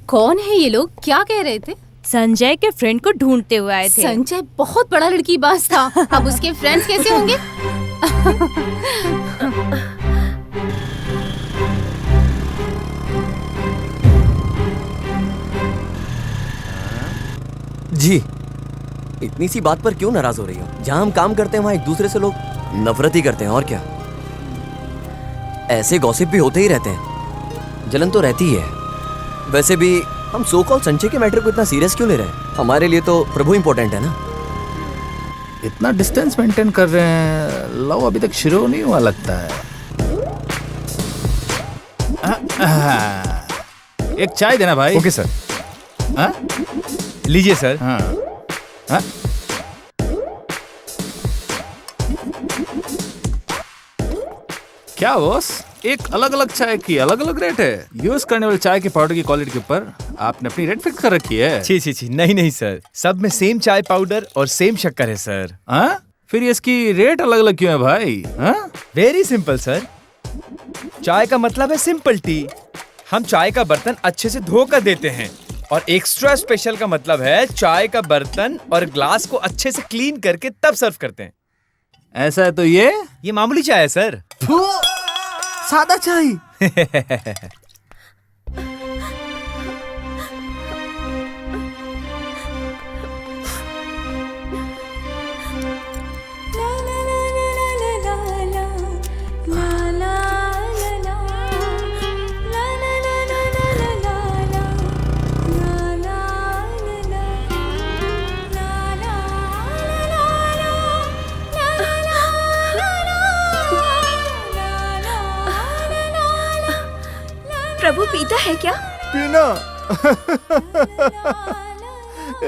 कौन है ये लोग, क्या कह रहे थे? संजय के फ्रेंड को ढूंढते हुए आए थे। संजय बहुत बड़ा लड़की बाज था, अब उसके फ्रेंड्स कैसे होंगे? जी, इतनी सी बात पर क्यों नाराज हो रही हो? जहाँ हम काम करते हैं वहाँ एक दूसरे से लोग नफरत ही करते हैं, और क्या। ऐसे गॉसिप भी होते ही रहते हैं, जलन तो रहती ही है। वैसे भी हम सो कॉल संजय के मैटर को इतना सीरियस क्यों ले रहे हैं? हमारे लिए तो प्रभु इम्पोर्टेंट है ना। इतना डिस्टेंस मेंटेन कर रहे हैं, लव अभी तक शुरू नहीं हुआ लगता है। एक चाय देना भाई। Okay sir. लीजिए सर। हाँ। क्या बॉस, एक अलग अलग चाय की अलग अलग रेट है। यूज करने वाले चाय के पाउडर की क्वालिटी के ऊपर आपने अपनी रेट फिक्स कर रखी है। छी, नहीं सर, सब में सेम चाय पाउडर और सेम शक्कर है सर। फिर इसकी रेट अलग अलग क्यों है भाई? वेरी सिंपल सर, चाय का मतलब है सिंपल टी। हम चाय का बर्तन अच्छे से धोकर देते हैं, और एक्स्ट्रा स्पेशल का मतलब है चाय का बर्तन और ग्लास को अच्छे से क्लीन करके तब सर्व करते हैं। ऐसा है तो ये मामूली चाय है सर। सादा चाय। प्रभु पीता है क्या? पीना?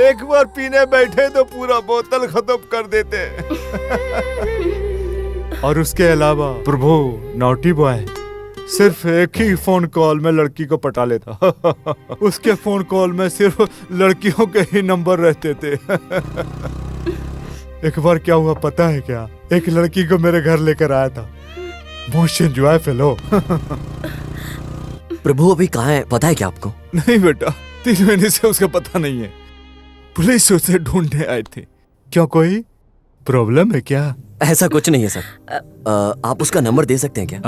एक बार पीने बैठे तो पूरा बोतल खत्म कर देते हैं। और उसके अलावा प्रभु नॉटी बॉय, सिर्फ एक ही फोन कॉल में लड़की को पटा लेता। उसके फोन कॉल में सिर्फ लड़कियों के ही नंबर रहते थे। एक बार क्या हुआ पता है क्या? एक लड़की को मेरे घर लेकर आया था। Most enjoy fellow. प्रभु अभी कहाँ है, पता है क्या आपको? नहीं बेटा, 3 महीने से उसका पता नहीं है। पुलिस उसे ढूंढने आए थे। क्या कोई प्रॉब्लम है क्या? ऐसा कुछ नहीं है सर। आप उसका नंबर दे सकते हैं क्या?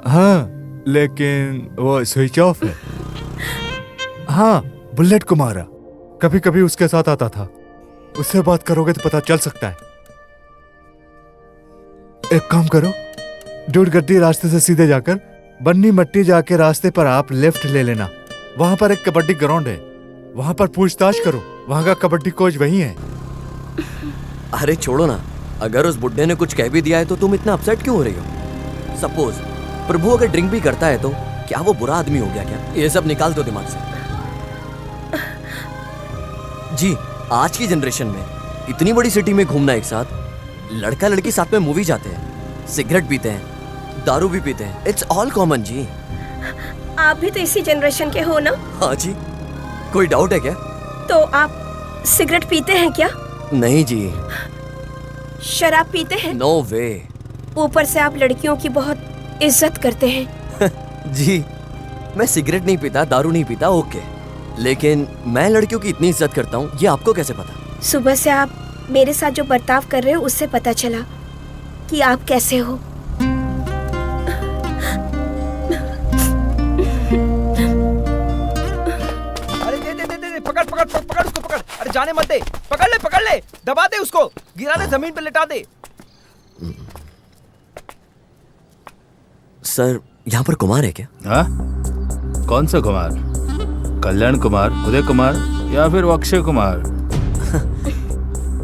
हाँ, लेकिन वो स्विच ऑफ है। हाँ, बुलेट कुमारा कभी कभी उसके साथ आता था। उससे बात करोगे तो पता चल सकता है। एक काम करो, डूड गड्डी रास्ते से सीधे जाकर बन्नी मट्टी जाके रास्ते पर आप लेफ्ट ले लेना। वहां पर एक कबड्डी ग्राउंड है, वहां पर पूछताछ करो। वहां का कबड्डी कोच वही है। अरे छोड़ो ना, अगर उस बुड्ढे ने कुछ कह भी दिया है तो तुम इतना अपसेट क्यों हो रही हो? सपोज प्रभु अगर ड्रिंक भी करता है तो क्या वो बुरा आदमी हो गया क्या? ये सब निकाल दो दिमाग से। जी, आज की जनरेशन में इतनी बड़ी सिटी में घूमना एक साथ, लड़का लड़की साथ में मूवी जाते हैं, सिगरेट पीते हैं, दारू भी पीते हैं, इट्स ऑल कॉमन जी। आप भी तो इसी जनरेशन के हो ना? हाँ जी, कोई डाउट है क्या? तो आप सिगरेट पीते हैं क्या? नहीं जी, शराब पीते हैं? नो वे। ऊपर से आप लड़कियों की बहुत इज्जत करते हैं। जी, मैं सिगरेट नहीं पीता, दारू नहीं पीता, ओके, लेकिन मैं लड़कियों की इतनी इज्जत करता हूँ, ये आपको कैसे पता? सुबह से आप मेरे साथ जो बर्ताव कर रहे हो उससे पता चला कि आप कैसे हो। अरे दे, पकड़ उसको, पकड़। अरे जाने मत दे, पकड़ ले, दबा दे उसको, गिरा दे, जमीन पे लेटा दे। सर, यहाँ पर कुमार है क्या? हाँ? कौन सा कुमार? कल्याण कुमार, उदय कुमार या फिर अक्षय कुमार?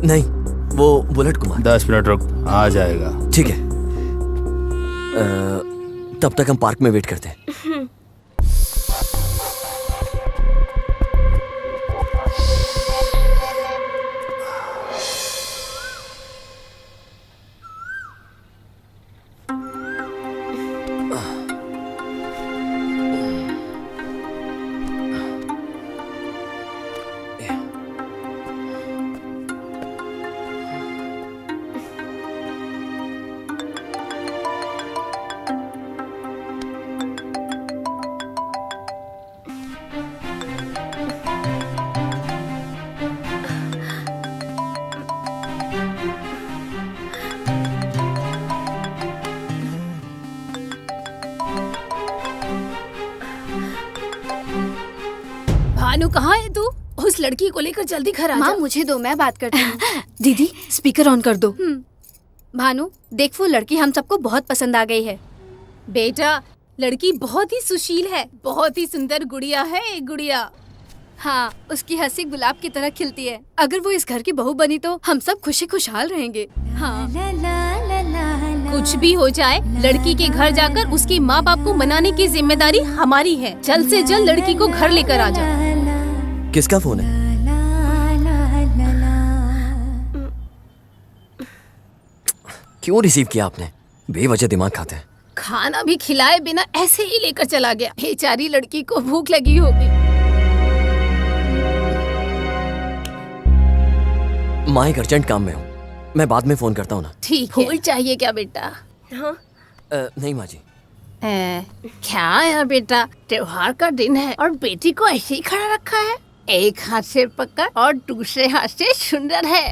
नहीं, वो बुलेट कुमार। 10 मिनट रुक, आ जाएगा। ठीक है, तब तक हम पार्क में वेट करते हैं। भानु कहाँ है तू? उस लड़की को लेकर जल्दी घर आ जा। माँ मुझे दो, मैं बात करती हूँ। दीदी स्पीकर ऑन कर दो। भानु देख, वो लड़की हम सबको बहुत पसंद आ गई है। बेटा, लड़की बहुत ही सुशील है, बहुत ही सुंदर गुड़िया है, एक गुड़िया। हाँ, उसकी हंसी गुलाब की तरह खिलती है। अगर वो इस घर की बहू बनी तो हम सब खुशी खुशहाल रहेंगे। हाँ। कुछ भी हो जाए, लड़की के घर जाकर उसके माँ बाप को मनाने की जिम्मेदारी हमारी है। जल्द से जल्द लड़की को घर लेकर आ जा। किसका फोन है? क्यों रिसीव किया आपने? बेवजह दिमाग खाते हैं। खाना भी खिलाए बिना ऐसे ही लेकर चला गया। बेचारी लड़की को भूख लगी होगी। माँ एक अर्जेंट काम में हूँ, मैं बाद में फोन करता हूँ ना। ठीक है। फूल चाहिए क्या बेटा? हाँ? नहीं माँ जी। क्या है बेटा, त्योहार का दिन है और बेटी को ऐसे ही खड़ा रखा है। एक हाथ से पकड़ और दूसरे हाथ से सुंदर है।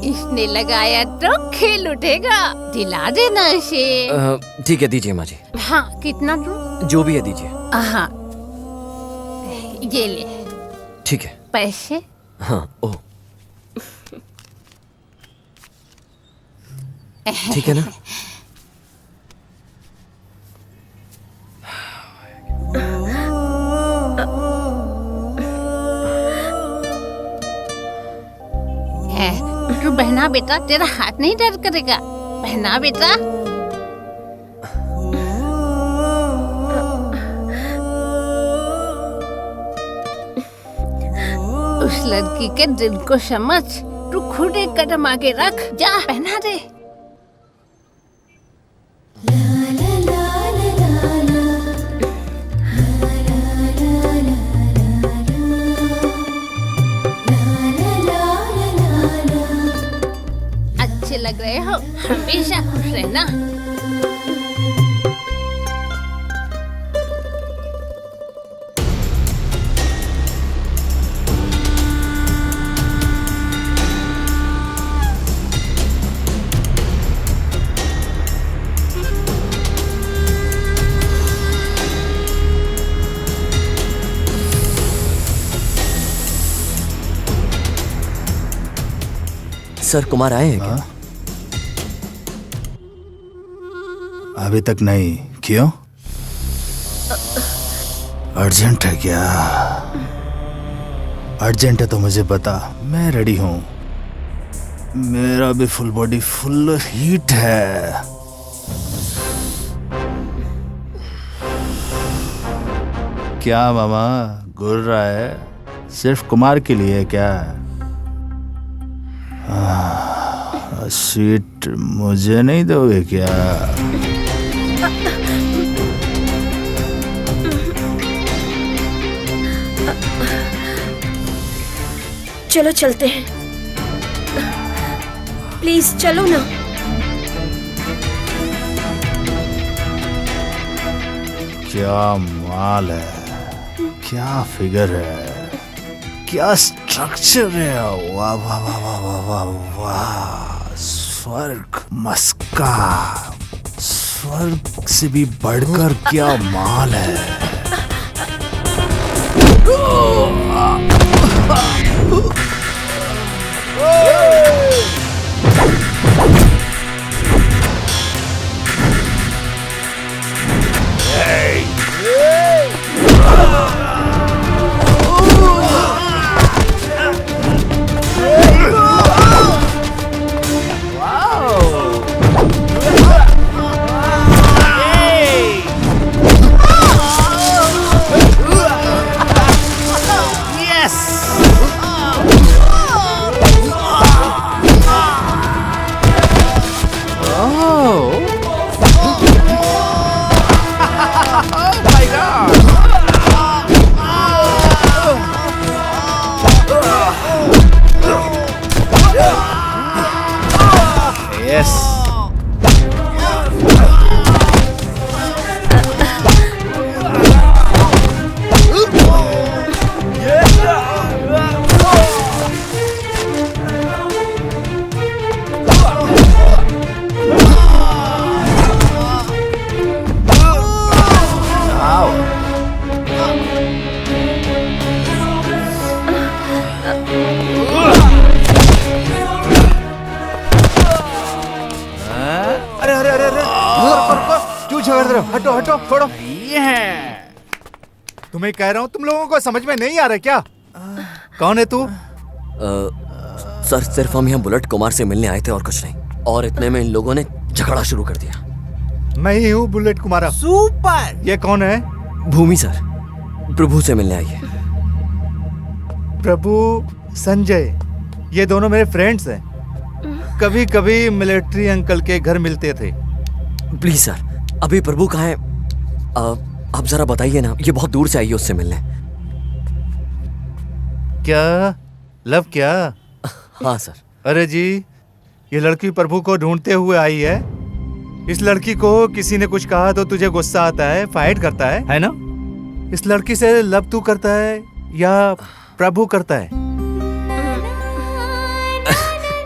इसने लगाया तो खेल उठेगा। दिला देना इसे। ठीक है, दीजिए माँ जी। हाँ, कितना दूँ? जो भी है दीजिए। हाँ, ये ले। ठीक है। पैसे? हाँ। ओ, ठीक है ना? तू बहना बेटा, तेरा हाथ नहीं दर्द करेगा। बहना बेटा। उस लड़की के दिल को समझ, तू खुद एक कदम आगे रख। जा पहना दे। अच्छे लग रहे हो, हमेशा खुश रहना। सर, कुमार आए हैं क्या? अभी तक नहीं। क्यों? अर्जेंट है क्या? अर्जेंट है तो मुझे बता, मैं रेडी हूँ। मेरा भी फुल बॉडी फुल हीट है। क्या मामा घूर रहा है? सिर्फ कुमार के लिए क्या? स्वीट मुझे नहीं दोगे क्या? चलो चलते हैं, प्लीज चलो ना। क्या माल है, क्या फिगर है, क्या स्ट्रक्चर है, वाह वाह वाह वाह वाह वाह वाह, स्वर्ग मस्का, स्वर्ग से भी बढ़कर क्या माल है। हटो हटो छोड़ो। तुम्हें कह रहा हूँ, तुम लोगों को समझ में नहीं आ रहा क्या? कौन है तू? सर सिर्फ हम यहाँ बुलेट कुमार से मिलने आए थे और कुछ नहीं, और इतने में इन लोगों ने झगड़ा शुरू कर दिया। मैं ही हूँ बुलेट कुमारा। सुपर। ये कौन है? भूमि सर, प्रभु से मिलने आई है। प्रभु, संजय, ये दोनों मेरे फ्रेंड्स हैं। कभी कभी मिलिट्री अंकल के घर मिलते थे। प्लीज सर, अभी प्रभु कहाँ है? आप जरा बताइए ना, ये बहुत दूर से आई है उससे मिलने। क्या लव क्या? हाँ सर। अरे जी, ये लड़की प्रभु को ढूंढते हुए आई है। इस लड़की को किसी ने कुछ कहा तो तुझे गुस्सा आता है, फाइट करता है ना? इस लड़की से लव तू करता है या प्रभु करता है?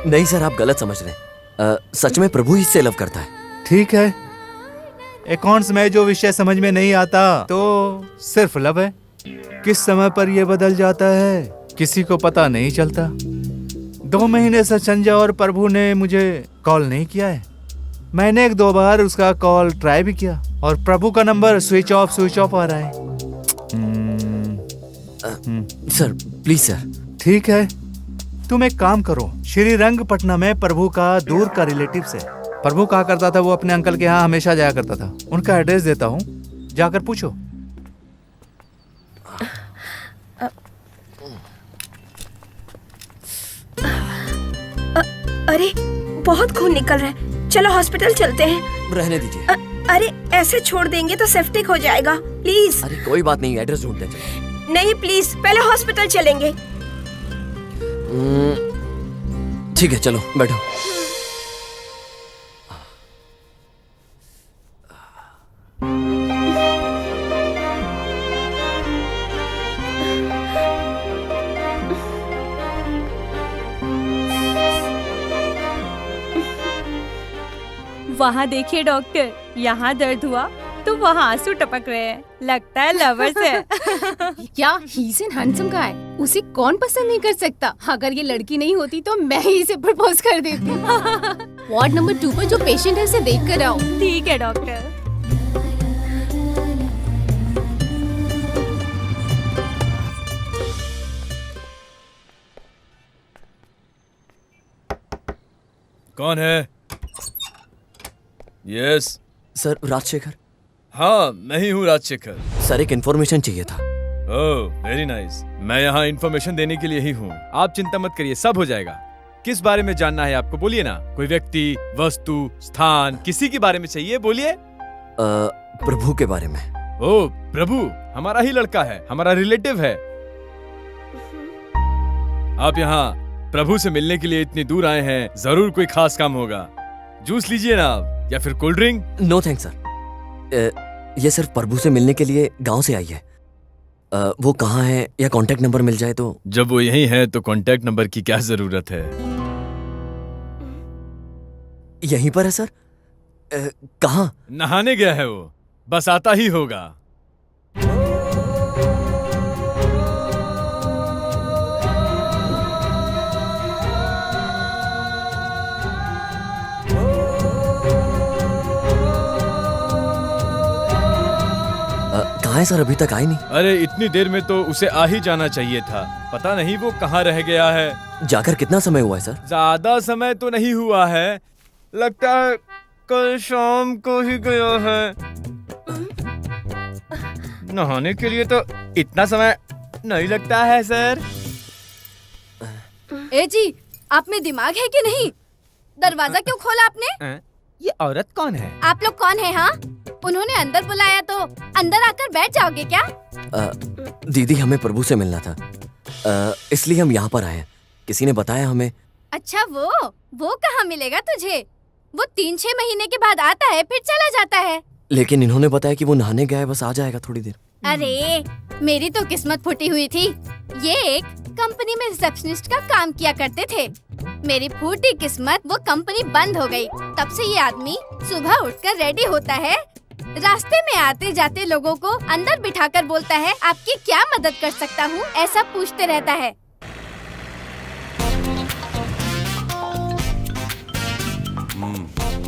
नहीं सर, आप गलत समझ रहे हैं। सच में प्रभु ही इससे लव करता है। ठीक है, अकाउंट्स में जो विषय समझ में नहीं आता तो सिर्फ लव है। किस समय पर यह बदल जाता है किसी को पता नहीं चलता। 2 महीने से संजय और प्रभु ने मुझे कॉल नहीं किया है। मैंने 1-2 बार उसका कॉल ट्राई भी किया और प्रभु का नंबर स्विच ऑफ आ रहा है। Sir please sir. ठीक है, तुम एक काम करो, श्रीरंगपटना में प्रभु का दूर का रिलेटिव से। प्रभु कहा करता था वो अपने अंकल के यहाँ हमेशा जाया करता था। उनका एड्रेस देता हूँ, जाकर पूछो। अरे बहुत खून निकल रहा है, चलो हॉस्पिटल चलते हैं। रहने दीजिए। अरे ऐसे छोड़ देंगे तो सेप्टिक हो जाएगा, प्लीज। अरे कोई बात नहीं, एड्रेस ढूंढते हैं। नहीं प्लीज, पहले हॉस्पिटल चलेंगे। ठीक है, चलो बैठो। वहाँ देखिए डॉक्टर, यहाँ दर्द हुआ तो वहाँ आंसू टपक रहे हैं। लगता है लवर्स है। क्या he is an handsome guy, उसे कौन पसंद नहीं कर सकता। अगर ये लड़की नहीं होती तो मैं ही इसे प्रपोज कर देती। वार्ड नंबर 2 पर जो पेशेंट है उसे देख कर आओ। ठीक है डॉक्टर। कौन है? Yes sir, Rajashekhar. हाँ, मैं ही हूँ राजशेखर। सर एक इन्फॉर्मेशन चाहिए था। ओह वेरी नाइस, मैं यहाँ इन्फॉर्मेशन देने के लिए ही हूँ। आप चिंता मत करिए, सब हो जाएगा। किस बारे में जानना है आपको, बोलिए ना। कोई व्यक्ति, वस्तु, स्थान, किसी के बारे में चाहिए, बोलिए। प्रभु के बारे में। ओह प्रभु हमारा ही लड़का है, हमारा रिलेटिव है। आप यहाँ प्रभु से मिलने के लिए इतनी दूर आए हैं, जरूर कोई खास काम होगा। जूस लीजिए ना आप, या फिर cold drink. No thanks sir, ये सिर्फ प्रभु से मिलने के लिए गांव से आई है। वो कहाँ है या कांटेक्ट नंबर मिल जाए तो। जब वो यहीं है तो कांटेक्ट नंबर की क्या जरूरत है? यहीं पर है सर। कहाँ? नहाने गया है वो, बस आता ही होगा। कहाँ है सर? अभी तक आई नहीं। अरे इतनी देर में तो उसे आ ही जाना चाहिए था, पता नहीं वो कहाँ रह गया है। जाकर कितना समय हुआ है सर? ज्यादा समय तो नहीं हुआ है, लगता है कल शाम को ही गया है। नहाने के लिए तो इतना समय नहीं लगता है सर। ए जी, आप में दिमाग है कि नहीं? दरवाजा क्यों खोला आपने? ये औरत कौन है? आप लोग कौन है? हाँ, उन्होंने अंदर बुलाया तो अंदर आकर बैठ जाओगे क्या? दीदी, हमें प्रभु से मिलना था, इसलिए हम यहाँ पर आए हैं। किसी ने बताया हमें। अच्छा, वो कहाँ मिलेगा तुझे? वो 3-6 महीने के बाद आता है, फिर चला जाता है। लेकिन इन्होंने बताया कि वो नहाने गया है, बस आ जाएगा थोड़ी देर। अरे, मेरी तो किस्मत फूटी हुई थी। ये एक कंपनी में रिसेप्शनिस्ट का काम किया करते थे। मेरी फूटी किस्मत, वो कंपनी बंद हो गई। तब से ये आदमी सुबह उठकर रेडी होता है, रास्ते में आते जाते लोगों को अंदर बिठाकर बोलता है, आपकी क्या मदद कर सकता हूँ, ऐसा पूछते रहता है।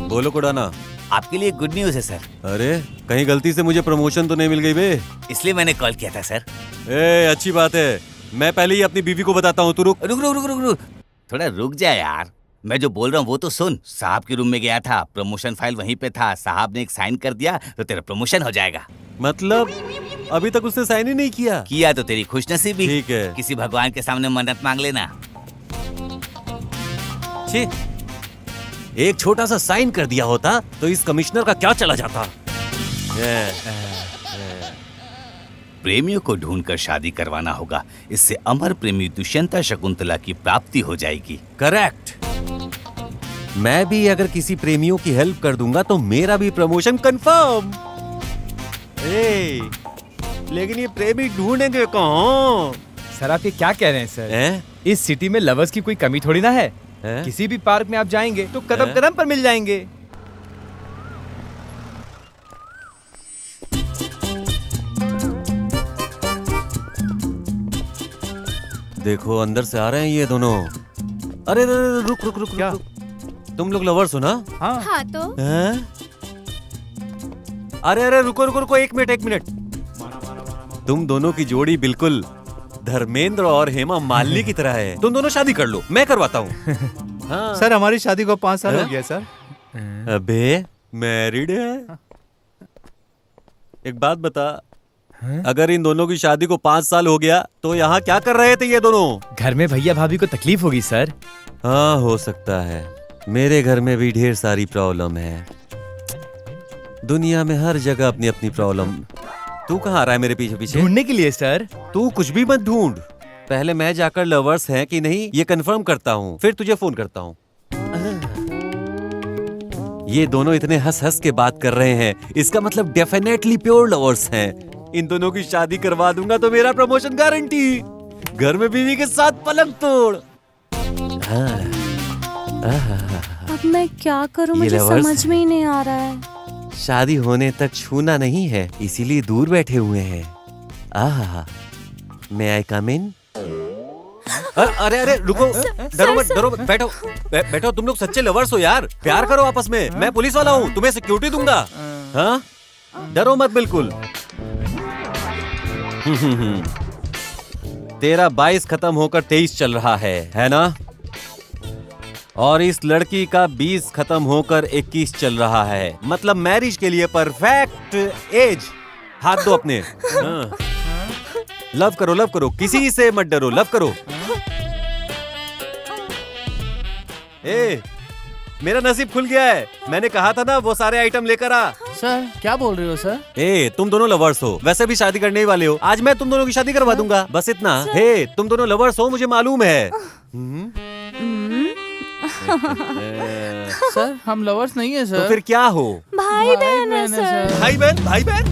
बोलो कुडाना। आपके लिए गुड न्यूज है सर। अरे कहीं गलती से मुझे प्रमोशन तो नहीं मिल गई बे? इसलिए मैंने कॉल किया था सर। अच्छी बात है, मैं पहले ही अपनी बीवी को बताता हूँ। तू रुक रुक रुक रुक रुक रुक थोड़ा रुक जा यार, मैं जो बोल रहा हूँ वो तो सुन। साहब के रूम में गया था, प्रमोशन फाइल वहीं पे था, साहब ने एक साइन कर दिया तो तेरा प्रमोशन हो जाएगा। मतलब अभी तक उसने साइन ही नहीं किया? तो तेरी खुशनसीबी। ठीक है। किसी भगवान के सामने मन्नत मांग लेना। छी, एक छोटा सा साइन कर दिया होता तो इस कमिश्नर का क्या चला जाता। प्रेमियों को ढूंढकर शादी करवाना होगा, इससे अमर प्रेमी दुष्यंता शकुंतला की प्राप्ति हो जाएगी। करेक्ट। मैं भी अगर किसी प्रेमियों की हेल्प कर दूंगा तो मेरा भी प्रमोशन कंफर्म। लेकिन ये प्रेमी ढूंढेंगे कहाँ? सर आप ये क्या कह रहे हैं सर? इस सिटी में लवर्स की कोई कमी थोड़ी ना है। किसी भी पार्क में आप जाएंगे तो कदम कदम पर मिल जाएंगे। देखो अंदर से आ रहे हैं ये दोनों। अरे रुक रुक रुक क्या रुक। तुम लोग लवर्स हो ना? हाँ तो अरे रुको रुको रुको, एक मिनट। तुम दोनों की जोड़ी बिल्कुल धर्मेंद्र और हेमा मालिनी की तरह है। तुम दोनों शादी कर लो, मैं करवाता हूँ। हाँ। सर हमारी शादी को 5 साल हो गया सर। अबे मैरिड है? एक बात बता, अगर इन दोनों की शादी को 5 साल हो गया तो यहाँ क्या कर रहे थे ये दोनों? घर में भैया भाभी को तकलीफ होगी सर। हाँ हो सकता है, मेरे घर में भी ढेर सारी प्रॉब्लम है। दुनिया में हर जगह अपनी अपनी प्रॉब्लम। तू कहाँ आ रहा है मेरे पीछे पीछे? ढूंढने के लिए सर। तू कुछ भी मत ढूंढ, पहले मैं जाकर लवर्स हैं कि नहीं ये कंफर्म करता हूँ, फिर तुझे फोन करता हूँ। ये दोनों इतने हंस हंस के बात कर रहे हैं, इसका मतलब डेफिनेटली प्योर लवर्स हैं। इन दोनों की शादी करवा दूंगा तो मेरा प्रमोशन गारंटी। घर में बीवी के साथ पलंग तोड़। अब मैं क्या करूं, मुझे समझ में ही नहीं आ रहा है। शादी होने तक छूना नहीं है, इसीलिए दूर बैठे हुए हैं। मे आई कम इन? अरे रुको, डरो मत, बैठो बैठो। तुम लोग सच्चे लवर्स हो यार, प्यार करो आपस में। मैं पुलिस वाला हूँ, तुम्हें सिक्योरिटी दूंगा। हाँ, डरो मत बिल्कुल। तेरा 22 खत्म होकर 23 चल रहा है ना? और इस लड़की का 20 खत्म होकर 21 चल रहा है, मतलब मैरिज के लिए परफेक्ट एज। हाथ दो अपने। लव करो, किसी से मत डरो, लव करो। मेरा नसीब खुल गया है। मैंने कहा था ना वो सारे आइटम लेकर आ। सर क्या बोल रहे हो सर? ए, तुम दोनों लवर्स हो, वैसे भी शादी करने ही वाले हो। आज मैं तुम दोनों की शादी करवा दूंगा, बस इतना। हे, तुम दोनों लवर्स हो, मुझे मालूम है। सर हम लवर्स नहीं है सर। तो फिर क्या हो? भाई बहन है सर। भाई बहन? भाई बहन?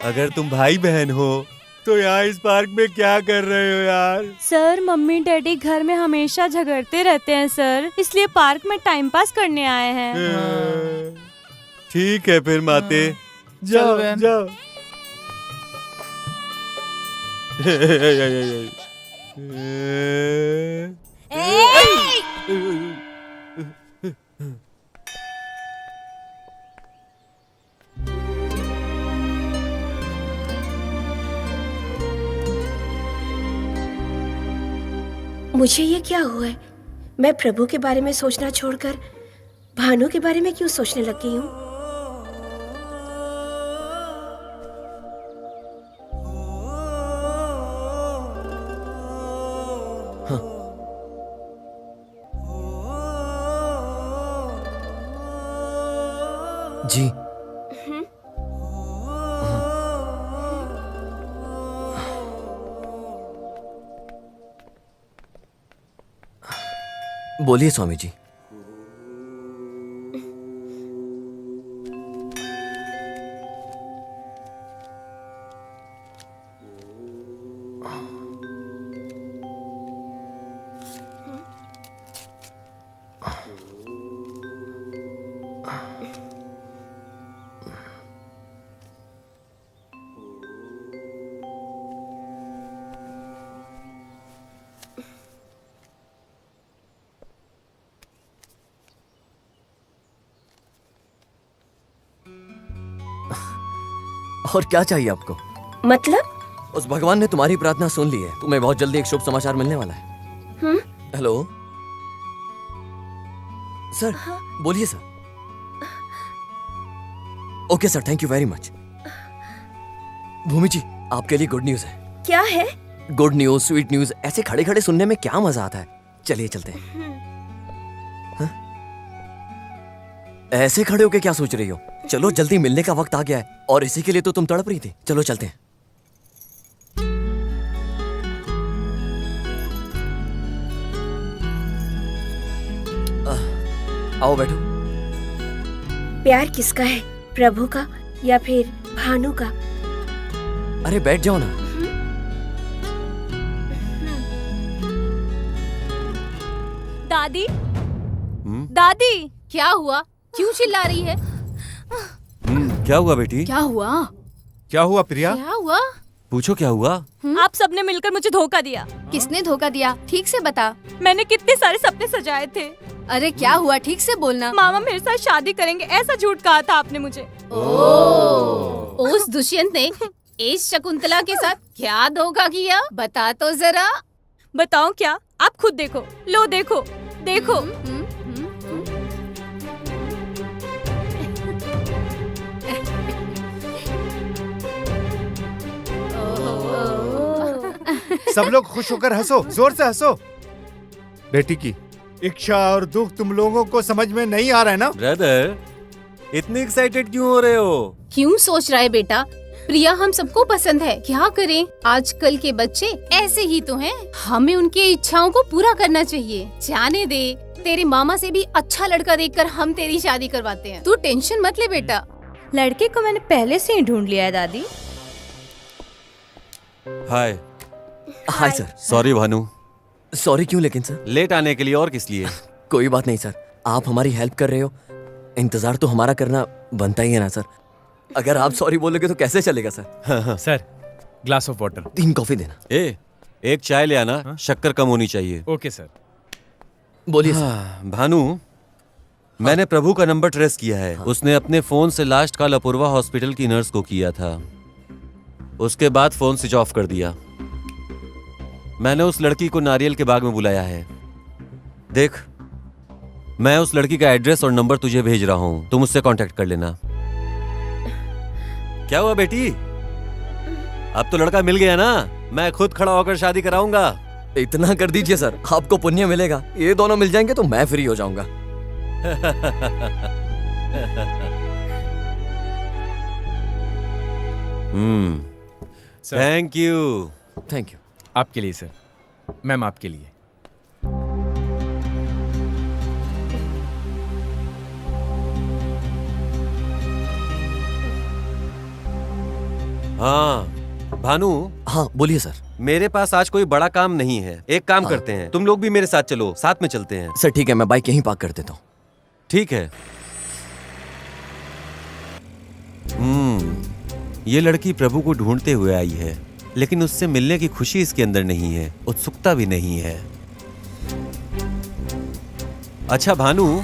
अगर तुम भाई बहन हो तो यहाँ इस पार्क में क्या कर रहे हो यार? सर मम्मी डैडी घर में हमेशा झगड़ते रहते हैं सर, इसलिए पार्क में टाइम पास करने आए हैं। ठीक है फिर माते, जाओ जाओ। मुझे ये क्या हुआ है? मैं प्रभु के बारे में सोचना छोड़कर भानु के बारे में क्यों सोचने लग गई हूँ? जी बोलिए स्वामी जी। और क्या चाहिए आपको? मतलब? उस भगवान ने तुम्हारी प्रार्थना सुन ली है, तुम्हें बहुत जल्दी एक शुभ समाचार मिलने वाला है। हेलो सर, बोलिए sir. Okay sir, thank you very much. Bhumi ji, आपके लिए गुड न्यूज है। क्या है? गुड न्यूज, स्वीट न्यूज, ऐसे खड़े खड़े सुनने में क्या मजा आता है। चलिए चलते हैं। ऐसे खड़े होके क्या सोच रही हो? चलो जल्दी, मिलने का वक्त आ गया है और इसी के लिए तो तुम तड़प रही थी। चलो चलते हैं। आओ बैठो। प्यार किसका है, प्रभु का या फिर भानु का? अरे बैठ जाओ ना। दादी, दादी क्या हुआ? क्यों चिल्ला रही है? क्या हुआ बेटी? क्या हुआ? क्या हुआ प्रिया? क्या हुआ? पूछो क्या हुआ? आप सबने मिलकर मुझे धोखा दिया। किसने धोखा दिया? ठीक से बता। मैंने कितने सारे सपने सजाए थे। अरे क्या हुआ? ठीक से बोलना। मामा मेरे साथ शादी करेंगे, ऐसा झूठ कहा था आपने मुझे। उस दुष्यंत ने इस शकुंतला के साथ क्या धोखा किया? बता तो जरा। बताओ क्या? आप खुद देखो। लो देखो, देखो। सब लोग खुश होकर हंसो, जोर से हंसो। बेटी की इच्छा और दुख तुम लोगों को समझ में नहीं आ रहा है ना? ब्रदर, इतने एक्साइटेड क्यों हो रहे हो? क्यों सोच रहा है बेटा? प्रिया हम सबको पसंद है, क्या करें? आजकल के बच्चे ऐसे ही तो हैं। हमें उनकी इच्छाओं को पूरा करना चाहिए। जाने दे, तेरे मामा से भी अच्छा लड़का देखकर हम तेरी शादी करवाते हैं। तू टेंशन मत ले बेटा। लड़के को मैंने पहले से ही ढूंढ लिया है दादी। Hi. Hi sir. Sorry Bhanu. Sorry क्यों लेकिन सर? लेट आने के लिए और किस लिए? कोई बात नहीं सर, आप हमारी हेल्प कर रहे हो, इंतजार तो हमारा करना बनता ही है ना सर। अगर आप सॉरी बोलोगे तो कैसे चलेगा sir? Sir, glass of water. 3 coffee देना। एक चाय ले आना, शक्कर कम होनी चाहिए। Okay sir. बोलिए सर। भानु, मैंने प्रभु का नंबर ट्रेस किया है। उसने अपने फोन से लास्ट कॉल अपूर्वा हॉस्पिटल की नर्स को किया था। उसके बाद फोन स्विच ऑफ कर दिया। मैंने उस लड़की को नारियल के बाग में बुलाया है। देख, मैं उस लड़की का एड्रेस और नंबर तुझे भेज रहा हूं, तुम उससे कांटेक्ट कर लेना। क्या हुआ बेटी? अब तो लड़का मिल गया ना, मैं खुद खड़ा होकर शादी कराऊंगा। इतना कर दीजिए सर, आपको पुण्य मिलेगा। ये दोनों मिल जाएंगे तो मैं फ्री हो जाऊंगा। Thank you. Thank you. आपके लिए सर, मैम आपके लिए। हाँ भानु। हाँ बोलिए सर। मेरे पास आज कोई बड़ा काम नहीं है। एक काम करते हैं, तुम लोग भी मेरे साथ चलो, साथ में चलते हैं। सर ठीक है, मैं बाइक यहीं पार्क कर देता हूँ। ठीक है। ये लड़की प्रभु को ढूंढते हुए आई है, लेकिन उससे मिलने की खुशी इसके अंदर नहीं है, उत्सुकता भी नहीं है। अच्छा भानु,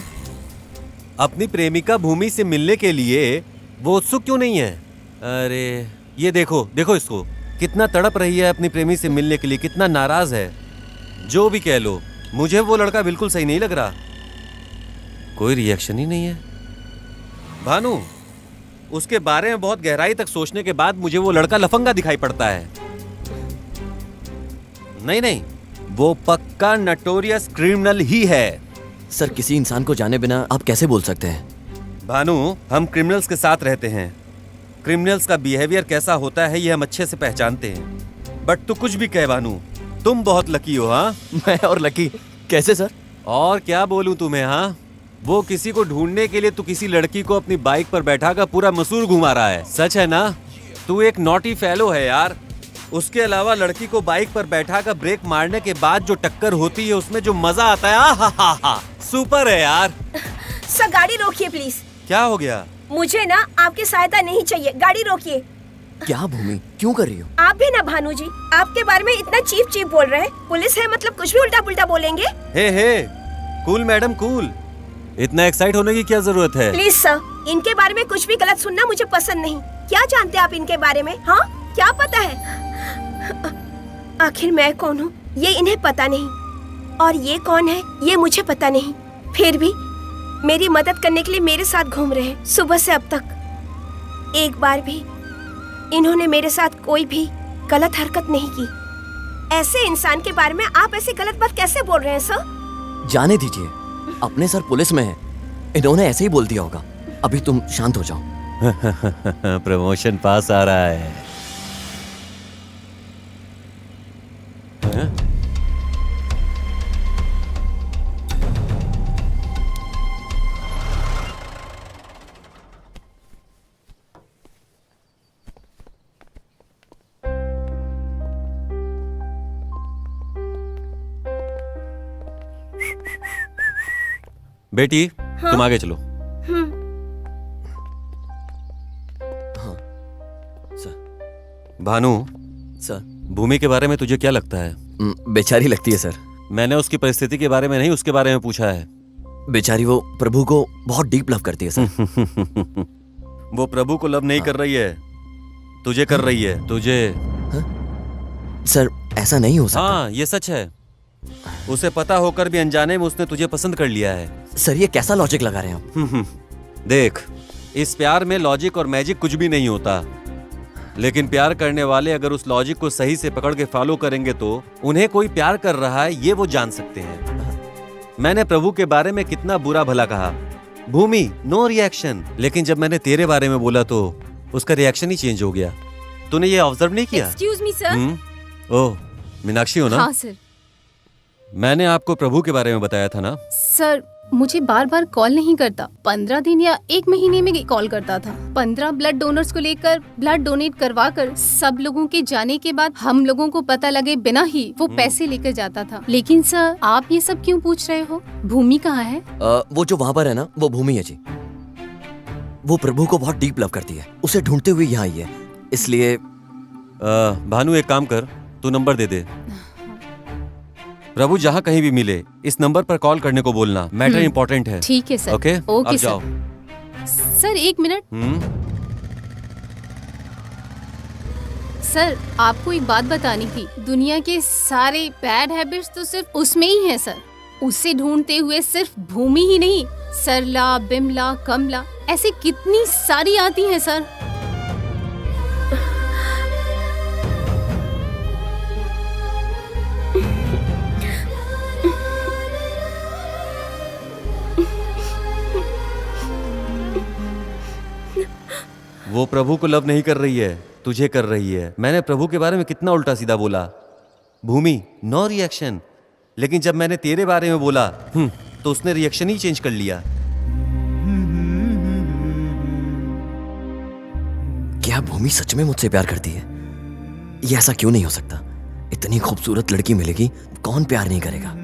अपनी प्रेमिका भूमि से मिलने के लिए वो उत्सुक क्यों नहीं है? अरे ये देखो, देखो इसको, कितना तड़प रही है अपनी प्रेमी से मिलने के लिए, कितना नाराज है। जो भी कह लो, मुझे वो लड़का बिल्कुल सही नहीं लग रहा। कोई रिएक्शन ही नहीं है। भानु, उसके बारे में बहुत गहराई तक सोचने के बाद मुझे वो लड़का लफंगा दिखाई पड़ता है। नहीं नहीं, वो पक्का नटोरियस क्रिमिनल ही है। सर किसी इंसान को जाने बिना आप कैसे बोल सकते हैं? भानु, हम क्रिमिनल्स के साथ रहते हैं। क्रिमिनल्स का बिहेवियर कैसा होता है ये हम अच्छे से पहचानते हैं। बट तू कुछ भी कह भानु, तुम बहुत लकी हो। हाँ मैं और लकी कैसे सर? और क्या बोलूं तुम्हें। हाँ, वो किसी को ढूंढने के लिए तू किसी लड़की को अपनी बाइक पर बैठाकर पूरा मसूर घुमा रहा है। सच है ना? तू एक नॉटी फेलो है यार। उसके अलावा लड़की को बाइक पर बैठाकर ब्रेक मारने के बाद जो टक्कर होती है उसमें जो मजा आता है, हा सुपर है यार। सर गाड़ी रोकिए प्लीज। क्या हो गया? मुझे ना आपकी सहायता नहीं चाहिए, गाड़ी रोकिए। क्या भूमि, क्यों कर रही हो? आप भी ना भानु जी, आपके बारे में इतना चीप चीप बोल रहे हैं। पुलिस है मतलब कुछ भी उल्टा पुल्टा बोलेंगे। हे कूल मैडम कूल, इतना एक्साइट होने की क्या जरूरत है? प्लीज सर, इनके बारे में कुछ भी गलत सुनना मुझे पसंद नहीं। क्या जानते आप इनके बारे में? हाँ क्या पता है? आखिर मैं कौन हूँ ये इन्हें पता नहीं, और ये कौन है ये मुझे पता नहीं। फिर भी मेरी मदद करने के लिए मेरे साथ घूम रहे हैं सुबह से अब तक। एक बार भी इन्होंने मेरे साथ कोई भी गलत हरकत नहीं की। ऐसे इंसान के बारे में आप ऐसे गलत बात कैसे बोल रहे हैं सर? जाने दीजिए, अपने सर पुलिस में है, इन्होंने ऐसे ही बोल दिया होगा। अभी तुम शांत हो जाओ। प्रमोशन पास आ रहा है। बेटी तुम आगे चलो। भानु सर, भूमि के बारे में तुझे क्या लगता है? बेचारी लगती है सर। मैंने उसकी परिस्थिति के बारे में नहीं, उसके बारे में पूछा है। बेचारी वो प्रभु को बहुत डीप लव करती है सर। वो प्रभु को लव नहीं कर रही है, तुझे कर रही है। तुझे सर ऐसा नहीं हो सकता। हाँ ये सच है। उसे पता होकर भी अनजाने में उसने तुझे पसंद कर लिया है। सर ये कैसा लॉजिक लगा रहे हैं आप? देख, इस प्यार में लॉजिक और मैजिक कुछ भी नहीं होता, लेकिन प्यार करने वाले अगर उस लॉजिक को सही से पकड़ के फॉलो करेंगे तो उन्हें कोई प्यार कर रहा है ये वो जान सकते हैं। मैंने प्रभु के बारे में कितना बुरा भला कहा, भूमि नो रिएक्शन, लेकिन जब मैंने तेरे बारे में बोला तो उसका रिएक्शन ही चेंज हो गया। तूने ये ऑब्जर्व नहीं किया? Excuse me sir. Oh Meenakshi हो ना? हाँ सर। मैंने आपको प्रभु के बारे में बताया था ना? सर मुझे बार बार कॉल नहीं करता, 15 दिन या 1 महीने में कॉल करता था। 15 ब्लड डोनर्स को लेकर ब्लड डोनेट करवा कर सब लोगों के जाने के बाद हम लोगों को पता लगे बिना ही वो पैसे लेकर जाता था। लेकिन सर आप ये सब क्यों पूछ रहे हो? भूमि कहाँ है? वो जो वहाँ पर है ना, वो भूमि है जी। वो प्रभु को बहुत डीप लव करती है, उसे ढूंढते हुए यहाँ आई है, इसलिए। भानु एक काम कर, तू नंबर दे दे। प्रभु जहाँ कहीं भी मिले इस नंबर पर कॉल करने को बोलना, मैटर इम्पोर्टेंट है। ठीक है सर। ओके अब जाओ। Sir 1 minute. सर आपको एक बात बतानी थी, दुनिया के सारे बैड हैबिट्स तो सिर्फ उसमें ही है सर। उसे ढूंढते हुए सिर्फ भूमि ही नहीं, सरला, बिमला, कमला, ऐसे कितनी सारी आती हैं सर। वो प्रभु को लव नहीं कर रही है, तुझे कर रही है। मैंने प्रभु के बारे में कितना उल्टा सीधा बोला। भूमि, नो रिएक्शन। लेकिन जब मैंने तेरे बारे में बोला तो उसने रिएक्शन ही चेंज कर लिया। क्या भूमि सच में मुझसे प्यार करती है? ये ऐसा क्यों नहीं हो सकता? इतनी खूबसूरत लड़की मिलेगी, कौन प्यार नहीं करेगा?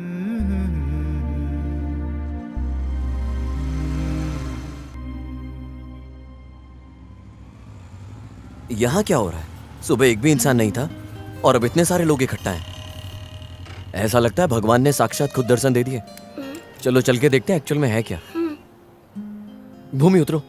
यहां क्या हो रहा है? सुबह एक भी इंसान नहीं था और अब इतने सारे लोग इकट्ठा हैं। ऐसा लगता है भगवान ने साक्षात खुद दर्शन दे दिए। चलो चल के देखते हैं एक्चुअल में है क्या। भूमि उतरो।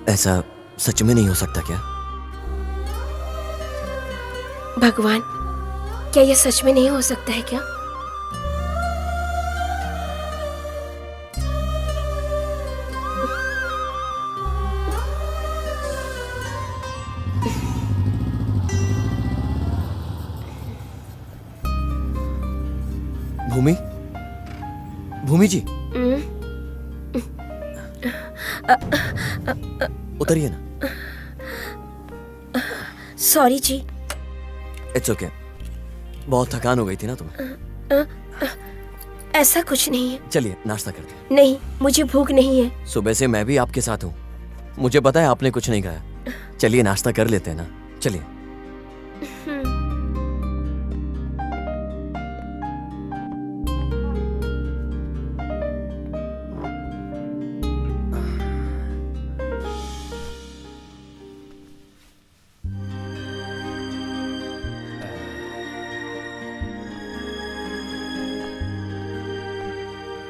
ऐसा सच में नहीं हो सकता क्या? भगवान, क्या ये सच में नहीं हो सकता है क्या? भूमि, भूमि जी उतरिए ना। सॉरी जी। It's okay. बहुत थकान हो गई थी ना तुम्हें? ऐसा कुछ नहीं है। चलिए नाश्ता करते हैं। नहीं, मुझे भूख नहीं है। सुबह से मैं भी आपके साथ हूँ, मुझे पता है आपने कुछ नहीं खाया। चलिए नाश्ता कर लेते हैं ना, चलिए।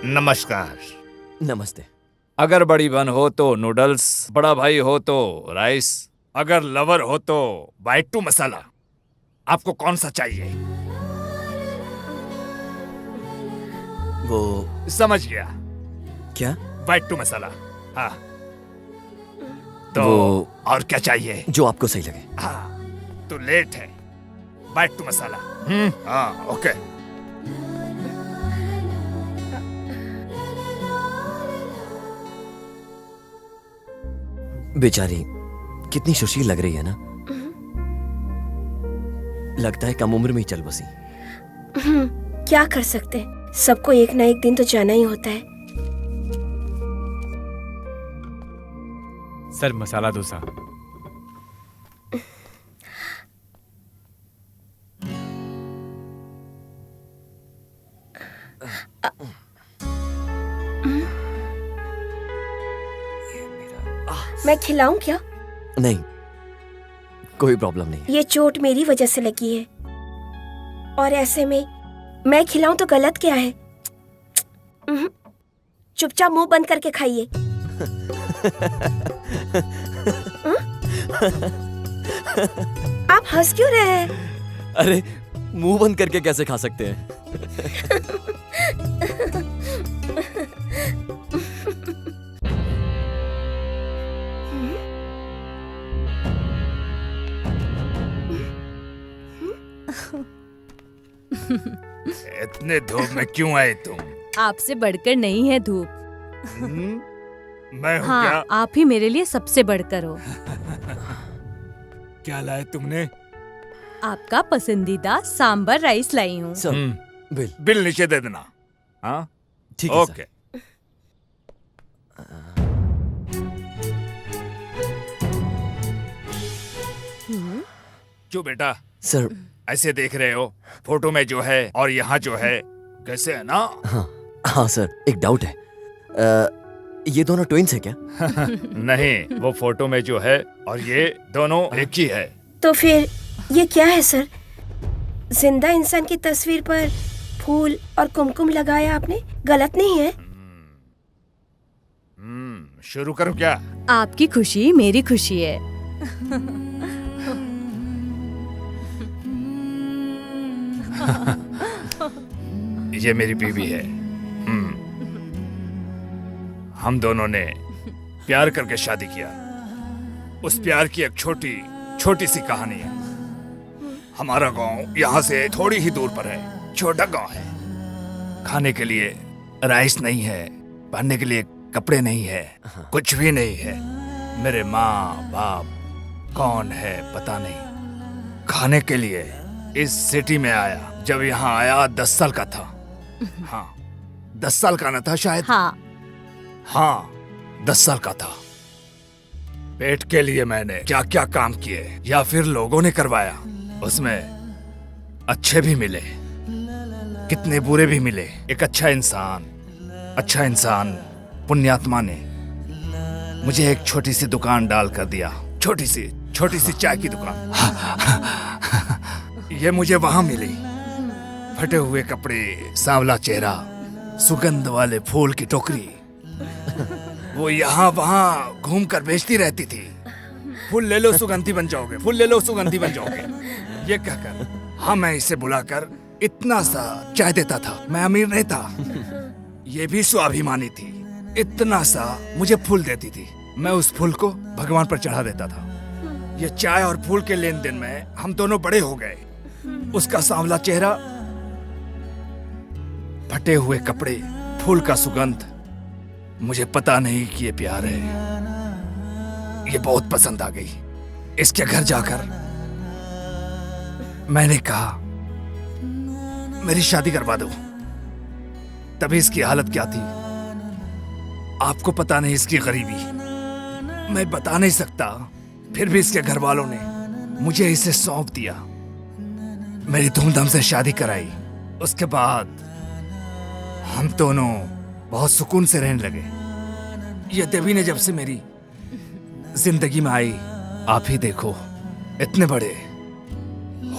नमस्कार। नमस्ते। अगर बड़ी बहन हो तो नूडल्स, बड़ा भाई हो तो राइस, अगर लवर हो तो वाइट टू मसाला। आपको कौन सा चाहिए? वो समझ गया। क्या? वाइट टू मसाला। हाँ तो वो और क्या चाहिए? जो आपको सही लगे। हाँ तो लेट है, वाइट टू मसाला। हाँ ओके। बेचारी कितनी सुशील लग रही है ना। लगता है कम उम्र में ही चल बसी। क्या कर सकते हैं, सबको एक ना एक दिन तो जाना ही होता है। सर मसाला डोसा। मैं खिलाऊं क्या? नहीं, कोई प्रॉब्लम नहीं। ये चोट मेरी वजह से लगी है और ऐसे में मैं खिलाऊं तो गलत क्या है? चुपचाप मुंह बंद करके खाइए। आप हंस क्यों रहे हैं? अरे मुंह बंद करके कैसे खा सकते हैं? इतने धूप में क्यों आए तुम? आपसे बढ़कर नहीं है धूप। मैं हूँ हाँ, क्या? आप ही मेरे लिए सबसे बढ़कर हो। क्या लाए तुमने? आपका पसंदीदा सांबर राइस लाई हूँ। बिल नीचे दे देना। हाँ ठीक है ओके। क्यों बेटा सर ऐसे देख रहे हो? फोटो में जो है और यहाँ जो है कैसे है ना? हाँ सर, एक डाउट है। ये दोनों ट्विंस है क्या? नहीं, वो फोटो में जो है और ये दोनों एक ही है। तो फिर ये क्या है सर? जिंदा इंसान की तस्वीर पर फूल और कुमकुम लगाया आपने, गलत नहीं है? शुरू करूं क्या? आपकी खुशी मेरी खुशी है। ये मेरी बीवी है। हम दोनों ने प्यार करके शादी किया। उस प्यार की एक छोटी छोटी सी कहानी है। हमारा गांव यहाँ से थोड़ी ही दूर पर है। छोटा गांव है। खाने के लिए राइस नहीं है, पहनने के लिए कपड़े नहीं है, कुछ भी नहीं है। मेरे माँ बाप कौन है पता नहीं। खाने के लिए इस सिटी में आया। जब यहाँ आया 10 साल का था। हाँ 10 साल का न था शायद। हाँ 10 साल का था। पेट के लिए मैंने क्या क्या काम किए या फिर लोगों ने करवाया। उसमें अच्छे भी मिले, कितने बुरे भी मिले। एक अच्छा इंसान पुण्यात्मा ने मुझे एक छोटी सी दुकान डाल कर दिया। छोटी सी चाय की दुकान। ये मुझे वहां मिली। फटे हुए कपड़े, सांवला चेहरा, सुगंध वाले फूल की टोकरी। वो यहाँ वहाँ घूम कर बेचती रहती थी। फूल ले लो सुगंधी बन जाओगे, फूल ले लो सुगंधी बन जाओगे, ये कहकर हाँ मैं इसे बुलाकर इतना सा चाय देता था। मैं अमीर नहीं था, ये भी स्वाभिमानी थी। इतना सा मुझे फूल देती थी। मैं उस फूल को भगवान पर चढ़ा देता था। ये चाय और फूल के लेन देन में हम दोनों बड़े हो गए। उसका सांवला चेहरा, फटे हुए कपड़े, फूल का सुगंध, मुझे पता नहीं कि ये प्यार है। ये बहुत पसंद आ गई। इसके घर जाकर मैंने कहा मेरी शादी करवा दो। तभी इसकी हालत क्या थी आपको पता नहीं। इसकी गरीबी मैं बता नहीं सकता। फिर भी इसके घर वालों ने मुझे इसे सौंप दिया। मेरी धूमधाम से शादी कराई। उसके बाद हम दोनों बहुत सुकून से रहने लगे। ये देवी ने जब से मेरी जिंदगी में आई, आप ही देखो इतने बड़े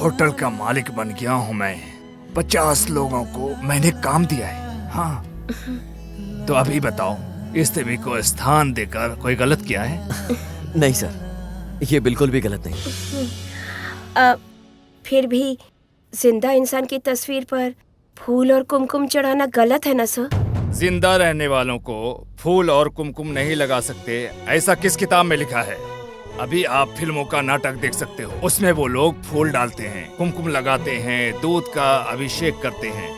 होटल का मालिक बन गया हूं मैं। 50 लोगों को मैंने काम दिया है। हाँ तो अभी बताओ, इस देवी को स्थान देकर कोई गलत किया है? नहीं सर, ये बिल्कुल भी गलत नहीं। फिर भी जिंदा इंसान की तस्वीर पर फूल और कुमकुम चढ़ाना गलत है ना सर? जिंदा रहने वालों को फूल और कुमकुम नहीं लगा सकते, ऐसा किस किताब में लिखा है? अभी आप फिल्मों का नाटक देख सकते हो। उसमें वो लोग फूल डालते हैं, कुमकुम लगाते हैं, दूध का अभिषेक करते हैं।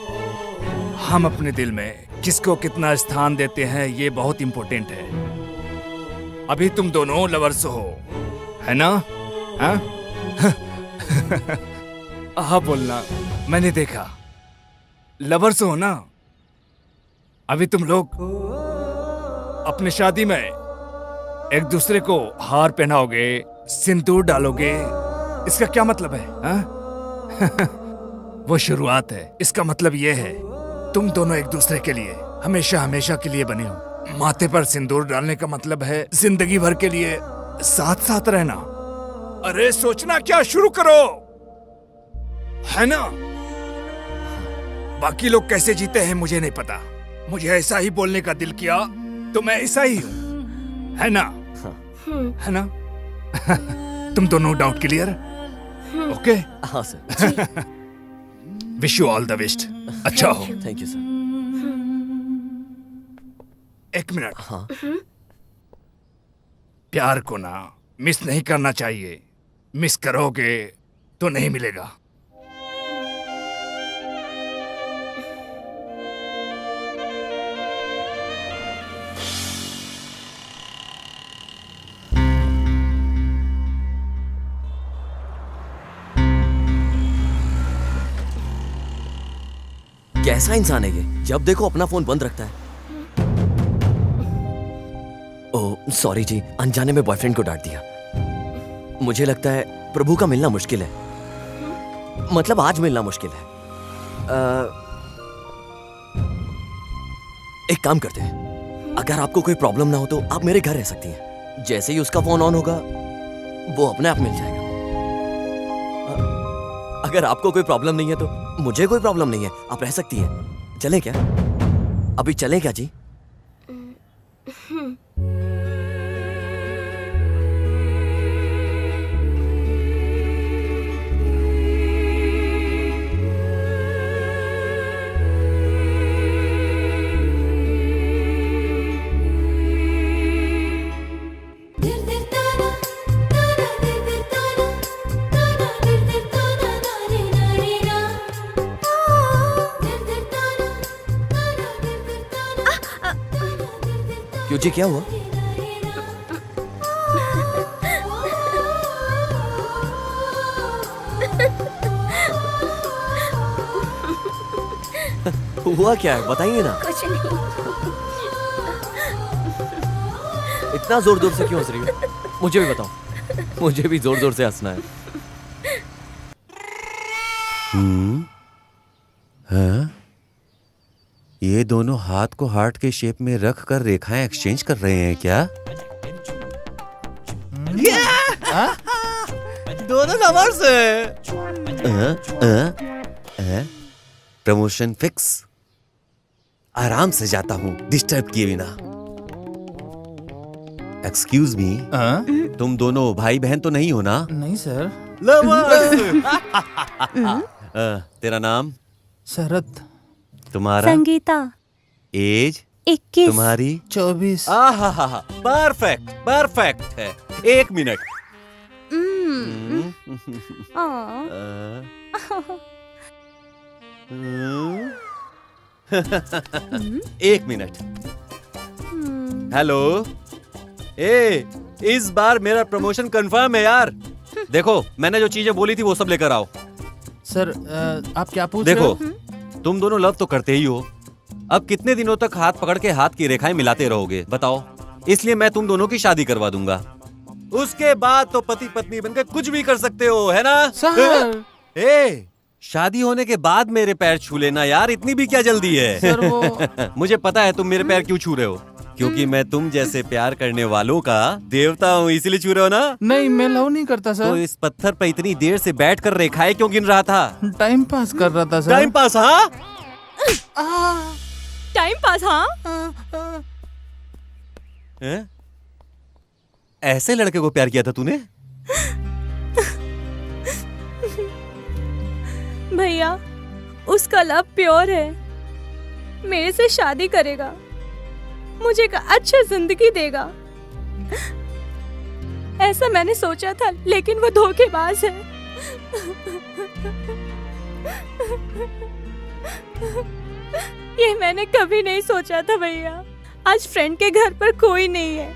हम अपने दिल में किसको कितना स्थान देते हैं ये बहुत इम्पोर्टेंट है। अभी तुम दोनों लवर्स हो, है ना? हाँ? हाँ बोलना, मैंने देखा। लवर्स हो ना? अभी तुम लोग अपने शादी में एक दूसरे को हार पहनाओगे, सिंदूर डालोगे। इसका क्या मतलब है? वो शुरुआत है। इसका मतलब ये है तुम दोनों एक दूसरे के लिए हमेशा हमेशा के लिए बने हो। माथे पर सिंदूर डालने का मतलब है जिंदगी भर के लिए साथ साथ रहना। अरे सोचना क्या शुरू करो, है ना? बाकी लोग कैसे जीते हैं मुझे नहीं पता। मुझे ऐसा ही बोलने का दिल किया तो मैं ऐसा ही हूँ, है ना? है ना? तुम दोनों डाउट क्लियर? ओके? हाँ sir. Wish you all the best. अच्छा हो। Thank you sir. एक मिनट। हाँ प्यार को ना मिस नहीं करना चाहिए। मिस करोगे तो नहीं मिलेगा। कैसा इंसान है ये? जब देखो अपना फोन बंद रखता है। ओह सॉरी जी, अनजाने में बॉयफ्रेंड को डांट दिया। मुझे लगता है प्रभु का मिलना मुश्किल है। मतलब आज मिलना मुश्किल है। एक काम करते हैं, अगर आपको कोई प्रॉब्लम ना हो तो आप मेरे घर रह सकती हैं। जैसे ही उसका फोन ऑन होगा वो अपने आप मिल जाएगा। अगर आपको कोई प्रॉब्लम नहीं है तो मुझे कोई प्रॉब्लम नहीं है, आप रह सकती हैं। चलें क्या? अभी चलें क्या जी? तुझे क्या हुआ? हुआ क्या है, बताइए ना। कुछ नहीं। इतना जोर जोर से क्यों हंस रही हो? मुझे भी बताओ, मुझे भी जोर जोर से हंसना है। हाँ? ये दोनों हाथ को हार्ट के शेप में रख कर रेखाएं एक्सचेंज कर रहे हैं क्या? दोनों लवर्स है। Promotion fix. आराम से जाता हूँ डिस्टर्ब किए बिना। एक्सक्यूज मी, तुम दोनों भाई बहन तो नहीं हो ना? नहीं सर। तेरा नाम? शरद। तुम्हारा? संगीता। एज? 21। तुम्हारी? 24। परफेक्ट परफेक्ट है। 1 मिनट। एक मिनट। हेलो। इस बार मेरा प्रमोशन कंफर्म है यार। देखो, मैंने जो चीजें बोली थी वो सब लेकर आओ। सर आप क्या पूछ रहे देखो, हो? तुम दोनों लव तो करते ही हो। अब कितने दिनों तक हाथ पकड़ के हाथ की रेखाएं मिलाते रहोगे बताओ? इसलिए मैं तुम दोनों की शादी करवा दूंगा। उसके बाद तो पति पत्नी बनकर कुछ भी कर सकते हो, है ना? सर शादी होने के बाद मेरे पैर छू लेना यार, इतनी भी क्या जल्दी है? सर वो मुझे पता है तुम मेरे पैर क्यों छू रहे हो, क्योंकि मैं तुम जैसे प्यार करने वालों का देवता हूँ, इसीलिए छू रहे हो ना? नहीं, मैं लव नहीं करता तो सर। इस पत्थर पर इतनी देर से बैठकर रेखाएं क्यों गिन रहा था? टाइम पास कर रहा था सर। Time pass? हाँ, टाइम पास। हाँ, हैं? ऐसे लड़के को प्यार किया था तूने? भैया उसका लव प्योर है, मेरे से शादी करेगा, मुझे एक अच्छी जिंदगी देगा, ऐसा मैंने सोचा था, लेकिन वो धोखेबाज है। ये मैंने कभी नहीं सोचा था भैया। आज फ्रेंड के घर पर कोई नहीं है,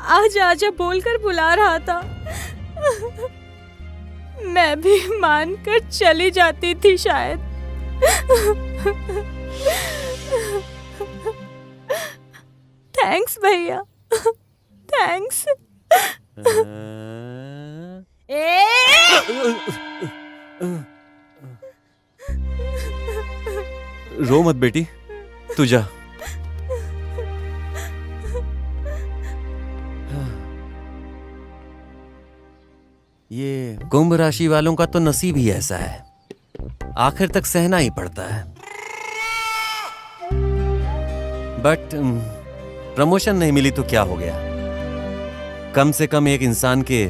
आज आजा बोलकर बुला रहा था। मैं भी मानकर चली जाती थी शायद। थैंक्स भैया, थैंक्स। रो मत बेटी, तू जा। ये कुंभ राशि वालों का तो नसीब ही ऐसा है, आखिर तक सहना ही पड़ता है। बट प्रमोशन नहीं मिली तो क्या हो गया, कम से कम एक इंसान के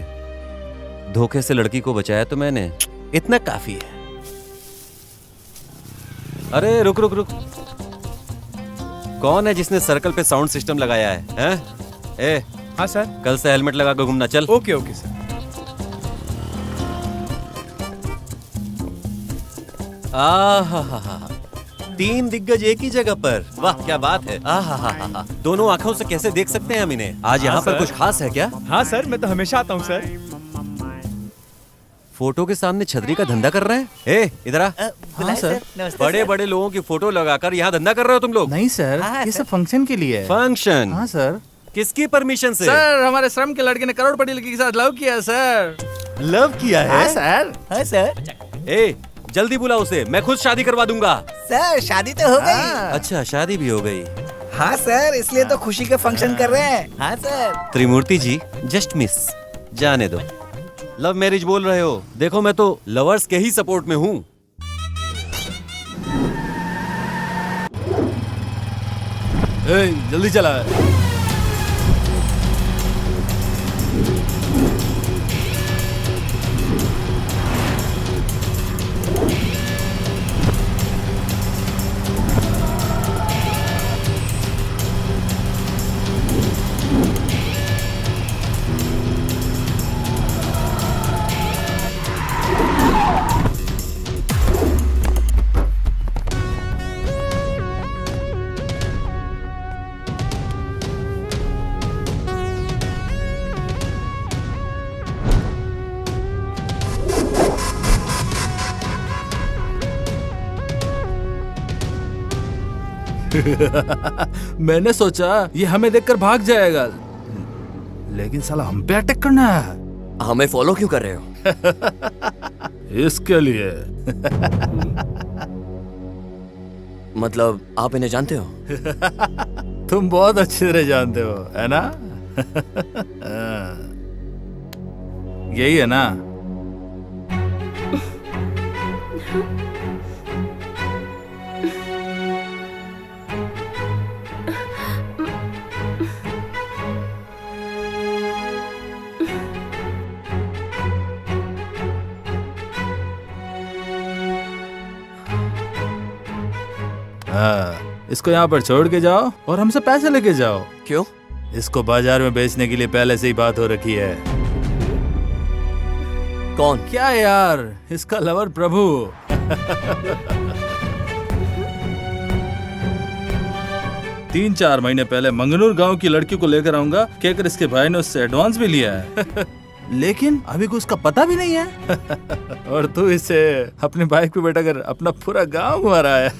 धोखे से लड़की को बचाया तो मैंने, इतना काफी है। अरे रुक रुक रुक, कौन है जिसने सर्कल पे साउंड सिस्टम लगाया है? हैं? हाँ सर। कल से हेलमेट लगा कर घूमना, चल। Okay okay sir. आहा, 3 दिग्गज एक ही जगह पर, वाह क्या बात है। आहा, दोनों आंखों से कैसे देख सकते हैं हम इन्हें? आज यहाँ पर कुछ खास है क्या? हाँ सर, मैं तो हमेशा आता हूँ सर। फोटो के सामने छतरी का धंधा कर रहे हैं? इधर आ। हाँ सर। बड़े बड़े लोगों की फोटो लगाकर यहाँ धंधा कर रहे हो तुम लोग? नहीं सर, ये सब फंक्शन के लिए है। फंक्शन? हाँ सर। किसकी परमिशन से? सर हमारे श्रम के लड़के ने करोड़पति लड़की के साथ लव किया सर। लव किया है? हाँ सर। हाँ सर। जल्दी बुला उसे, मैं खुद शादी करवा दूंगा। सर शादी तो हो गई। अच्छा, शादी भी हो गई? हाँ सर, इसलिए तो खुशी का फंक्शन कर रहे हैं। हाँ सर। त्रिमूर्ति जी, जस्ट मिस, जाने दो। लव मैरिज बोल रहे हो? देखो मैं तो लवर्स के ही सपोर्ट में हूँ। जल्दी चला। मैंने सोचा ये हमें देखकर भाग जाएगा, लेकिन साला हम पे अटैक करना है। हमें फॉलो क्यों कर रहे हो? इसके लिए। मतलब आप इन्हें जानते हो? तुम बहुत अच्छी तरह जानते हो, है ना? यही है ना? हाँ, इसको यहाँ पर छोड़ के जाओ और हमसे पैसे लेके जाओ। क्यों? इसको बाजार में बेचने के लिए पहले से ही बात हो रखी है। कौन? क्या यार, इसका लवर प्रभु। 3-4 महीने पहले मंगनूर गांव की लड़की को लेकर आऊंगा, कहकर इसके भाई ने उससे एडवांस भी लिया है। लेकिन अभी को उसका पता भी नहीं है। और तू इसे अपने बाइक पे बैठा कर अपना पूरा गांव घुमा रहा है।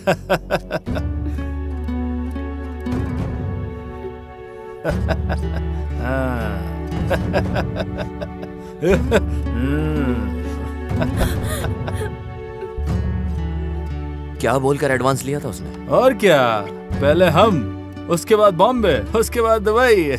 क्या बोलकर एडवांस लिया था उसने? और क्या, पहले हम, उसके बाद बॉम्बे, उसके बाद दुबई।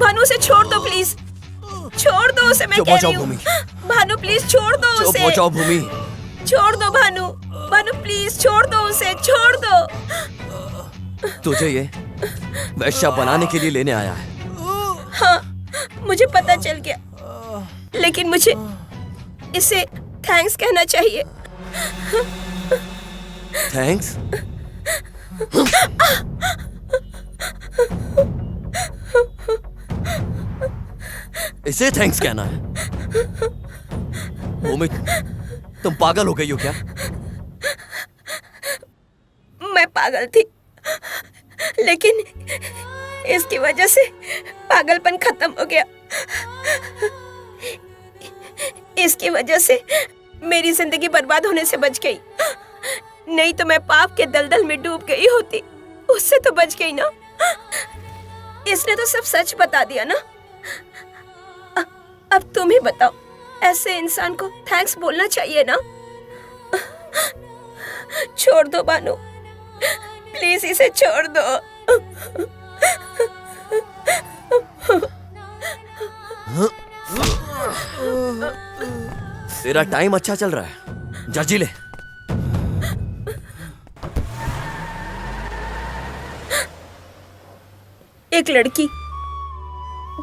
भानु उसे छोड़ दो प्लीज, छोड़ दो उसे, मैं कह रही हूँ। भानु प्लीज छोड़ दो उसे। चुप हो जाओ भूमि। छोड़ दो भानु, भानु प्लीज छोड़ दो उसे, छोड़ दो। तुझे ये वैश्या बनाने के लिए लेने आया है। हाँ, मुझे पता चल गया, लेकिन मुझे इसे थैंक्स कहना चाहिए। थैंक्स? इसे थैंक्स कहना है? भूमि, तुम पागल हो गई हो क्या? मैं पागल थी, लेकिन इसकी वजह से पागलपन खत्म हो गया। इसकी वजह से मेरी जिंदगी बर्बाद होने से बच गई, नहीं तो मैं पाप के दलदल में डूब गई होती। उससे तो बच गई ना, इसने तो सब सच बता दिया ना। अब तुम ही बताओ, ऐसे इंसान को थैंक्स बोलना चाहिए ना? छोड़ दो भानु, प्लीज इसे छोड़ दो। तेरा टाइम अच्छा चल रहा है, जा जी ले। एक लड़की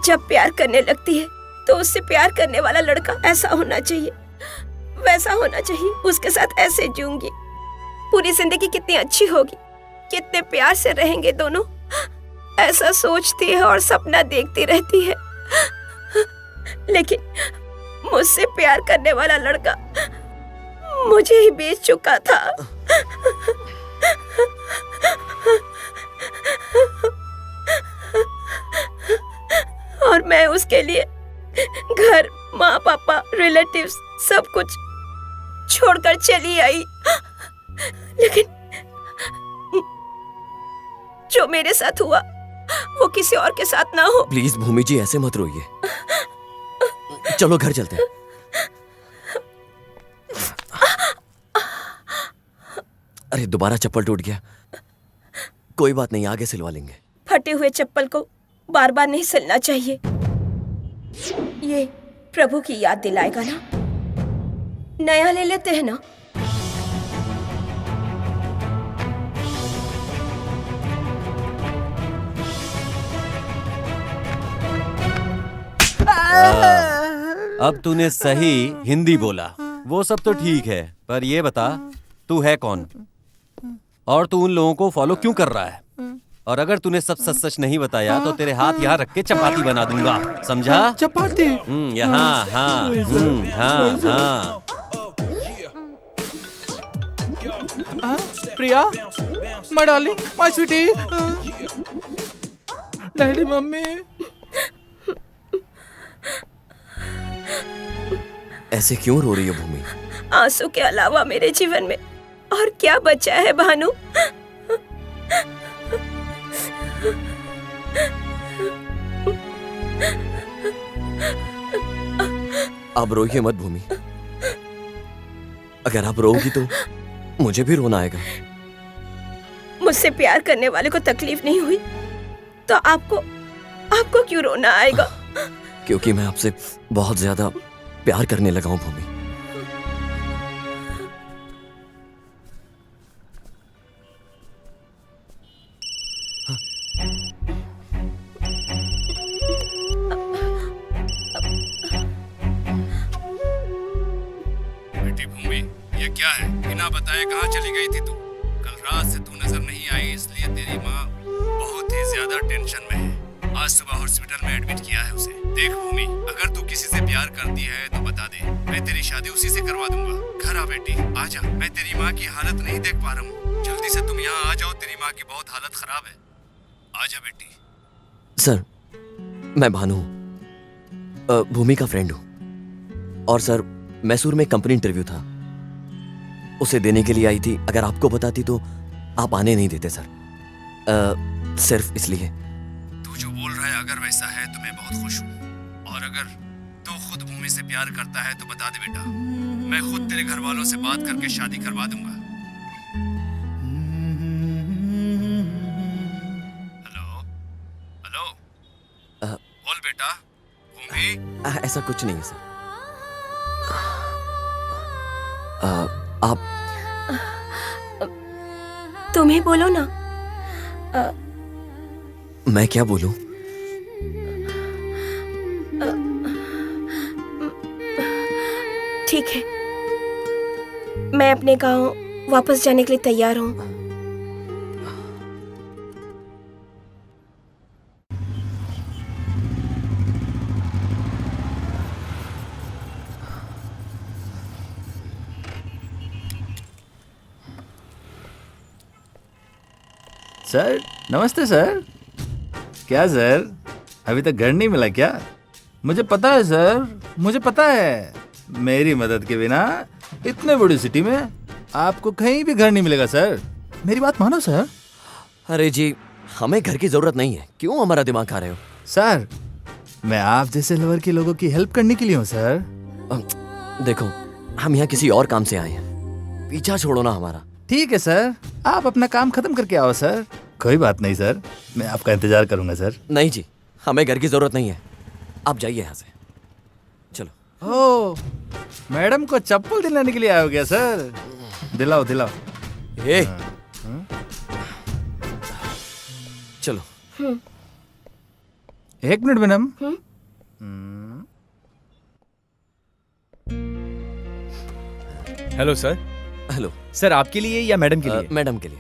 जब प्यार करने लगती है तो उससे प्यार करने वाला लड़का ऐसा होना चाहिए, वैसा होना चाहिए। उसके साथ ऐसे जीऊंगी पूरी जिंदगी कितनी अच्छी होगी, कितने प्यार से रहेंगे दोनों, ऐसा सोचती है और सपना देखती रहती है। लेकिन मुझसे प्यार करने वाला लड़का मुझे ही बेच चुका था। और मैं उसके लिए घर, माँ पापा, रिलेटिव्स सब कुछ छोड़कर चली आई। लेकिन जो मेरे साथ हुआ वो किसी और के साथ ना हो। प्लीज भूमि जी ऐसे मत रोइए, चलो घर चलते हैं। अरे दोबारा चप्पल टूट गया, कोई बात नहीं, आगे सिलवा लेंगे। फटे हुए चप्पल को बार बार नहीं सिलना चाहिए, ये प्रभु की याद दिलाएगा ना। नया ले लेते हैं ना। अब तूने सही हिंदी बोला, वो सब तो ठीक है, पर ये बता तू है कौन और तू उन लोगों को फॉलो क्यों कर रहा है? और अगर तूने सब सच सच नहीं बताया तो तेरे हाथ यहाँ रख के चपाती बना दूंगा, समझा? चपाती? यहाँ, हाँ, हाँ, हाँ। Priya, my darling, my sweetie, daddy, mummy. ऐसे क्यों रो रही हो भूमि? आंसू के अलावा मेरे जीवन में और क्या बचा है भानु? आप रोइए मत भूमि, अगर आप रोगी तो मुझे भी रोना आएगा। मुझसे प्यार करने वाले को तकलीफ नहीं हुई तो आपको क्यों रोना आएगा? क्योंकि मैं आपसे बहुत ज्यादा प्यार करने लगा हूं भूमि। बेटी भूमि, ये क्या है? बिना बताए कहाँ चली गई थी तू? कल रात से तू नजर नहीं आई, इसलिए तेरी माँ बहुत ही ज्यादा टेंशन में है। आज सुबह हॉस्पिटल में एडमिट किया है उसे। देख भूमि, अगर तू किसी से प्यार करती है तो बता दे, मैं तेरी शादी उसी से करवा दूंगा। घर आ बेटी, आजा, मैं तेरी माँ की हालत नहीं देख पा रहा हूँ। जल्दी से तुम यहाँ आ जाओ, तेरी माँ की बहुत हालत खराब है। आजा बेटी। सर, मैं भानु हूँ, भूमि का फ्रेंड हूँ। और सर, मैसूर में कंपनी इंटरव्यू था, उसे देने के लिए आई थी। अगर आपको बताती तो आप आने नहीं देते सर। सिर्फ इसलिए। तू जो बोल रहा है अगर वैसा है तो मैं बहुत खुश हूँ। और अगर तू खुद भूमि से प्यार करता है तो बता दे बेटा, मैं खुद तेरे घर वालों से बात करके शादी करवा दूंगा। हेलो हेलो, बोल बेटा। भूमि, ऐसा कुछ नहीं है सर। आप तुम ही बोलो ना। मैं क्या बोलूं? ठीक है, मैं अपने गांव वापस जाने के लिए तैयार हूँ। सर, नमस्ते सर। क्या सर, अभी तक घर नहीं मिला क्या? मुझे पता है सर, मुझे पता है। मेरी मदद के बिना इतने बड़ी सिटी में आपको कहीं भी घर नहीं मिलेगा सर। मेरी बात मानो सर। अरे जी, हमें घर की जरूरत नहीं है, क्यों हमारा दिमाग खा रहे हो? सर, मैं आप जैसे लवर के लोगों की हेल्प करने के लिए हूँ सर। देखो, हम यहाँ किसी और काम से आए हैं, पीछा छोड़ो ना हमारा। ठीक है सर, आप अपना काम खत्म करके आओ सर। कोई बात नहीं सर, मैं आपका इंतजार करूंगा सर। नहीं जी, हमें घर की जरूरत नहीं है, आप जाइए यहाँ से। चलो। ओ, मैडम को चप्पल दिलाने के लिए आए हो क्या सर? दिलाओ दिलाओ। चलो। एक minute madam. Hello sir, hello. Sir आपके लिए या मैडम के लिए? मैडम के लिए।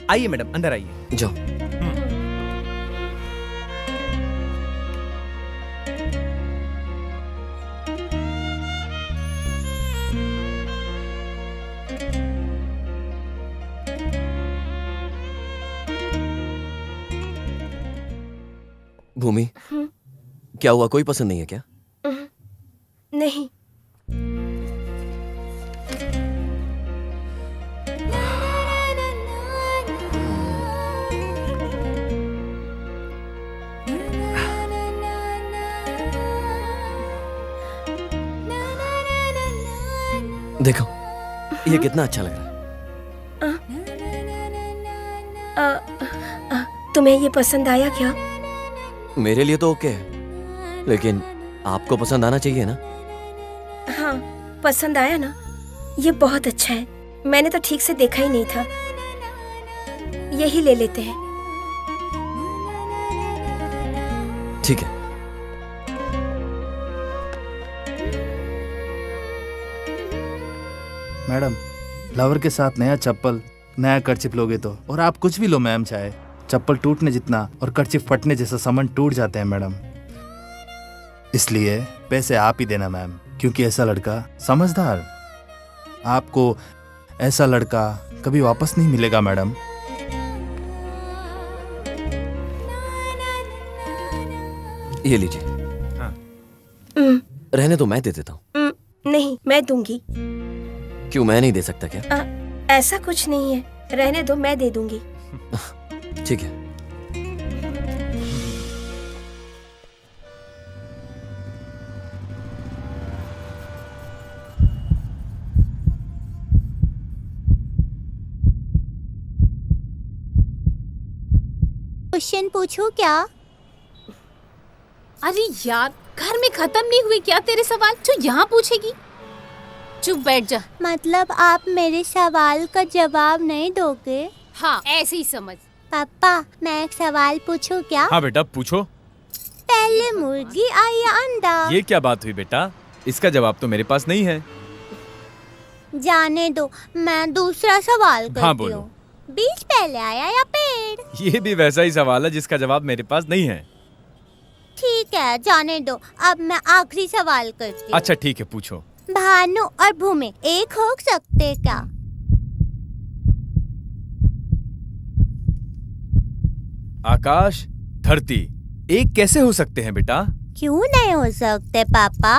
आइए मैडम, अंदर आइए। जाओ। भूमि, क्या हुआ? कोई पसंद नहीं है क्या? नहीं। देखो, ये कितना अच्छा लग रहा है। तुम्हें ये पसंद आया क्या? मेरे लिए तो ओके है, लेकिन आपको पसंद आना चाहिए ना। हाँ, पसंद आया ना। ये बहुत अच्छा है। मैंने तो ठीक से देखा ही नहीं था। यही ले लेते हैं। ठीक है। मैडम, लवर के साथ नया चप्पल, नया कर्चिफ लोगे तो, और आप कुछ भी लो मैम, चाहे चप्पल टूटने जितना और कर्चिफ फटने जैसा सामान टूट जाते हैं मैडम। इसलिए पैसे आप ही देना मैम, क्योंकि ऐसा लड़का समझदार, आपको ऐसा लड़का कभी वापस नहीं मिलेगा मैडम। ये लीजिए। रहने दो, मैं दे देता हूँ। नहीं, मैं दूंगी। क्यों, मैं नहीं दे सकता क्या? ऐसा कुछ नहीं है, रहने दो, मैं दे दूंगी। ठीक है। क्वेश्चन पूछूं क्या? अरे यार, घर में खत्म नहीं हुए क्या तेरे सवाल जो यहाँ पूछेगी? चुप बैठ जा। मतलब आप मेरे सवाल का जवाब नहीं दोगे? हाँ, ऐसे ही समझ। पापा, मैं एक सवाल पूछूं क्या? हाँ बेटा, पूछो। पहले मुर्गी आई या अंडा? ये क्या बात हुई बेटा? इसका जवाब तो मेरे पास नहीं है। जाने दो, मैं दूसरा सवाल करती हूँ। हाँ, बोलो। बीज पहले आया या पेड़? ये भी वैसा ही सवाल है जिसका जवाब मेरे पास नहीं है। ठीक है, जाने दो। अब मैं आखिरी सवाल करती हूँ। अच्छा ठीक है, पूछो। भानु और भूमि एक हो सकते क्या? आकाश, धरती एक कैसे हो सकते हैं बेटा? क्यों नहीं हो सकते पापा?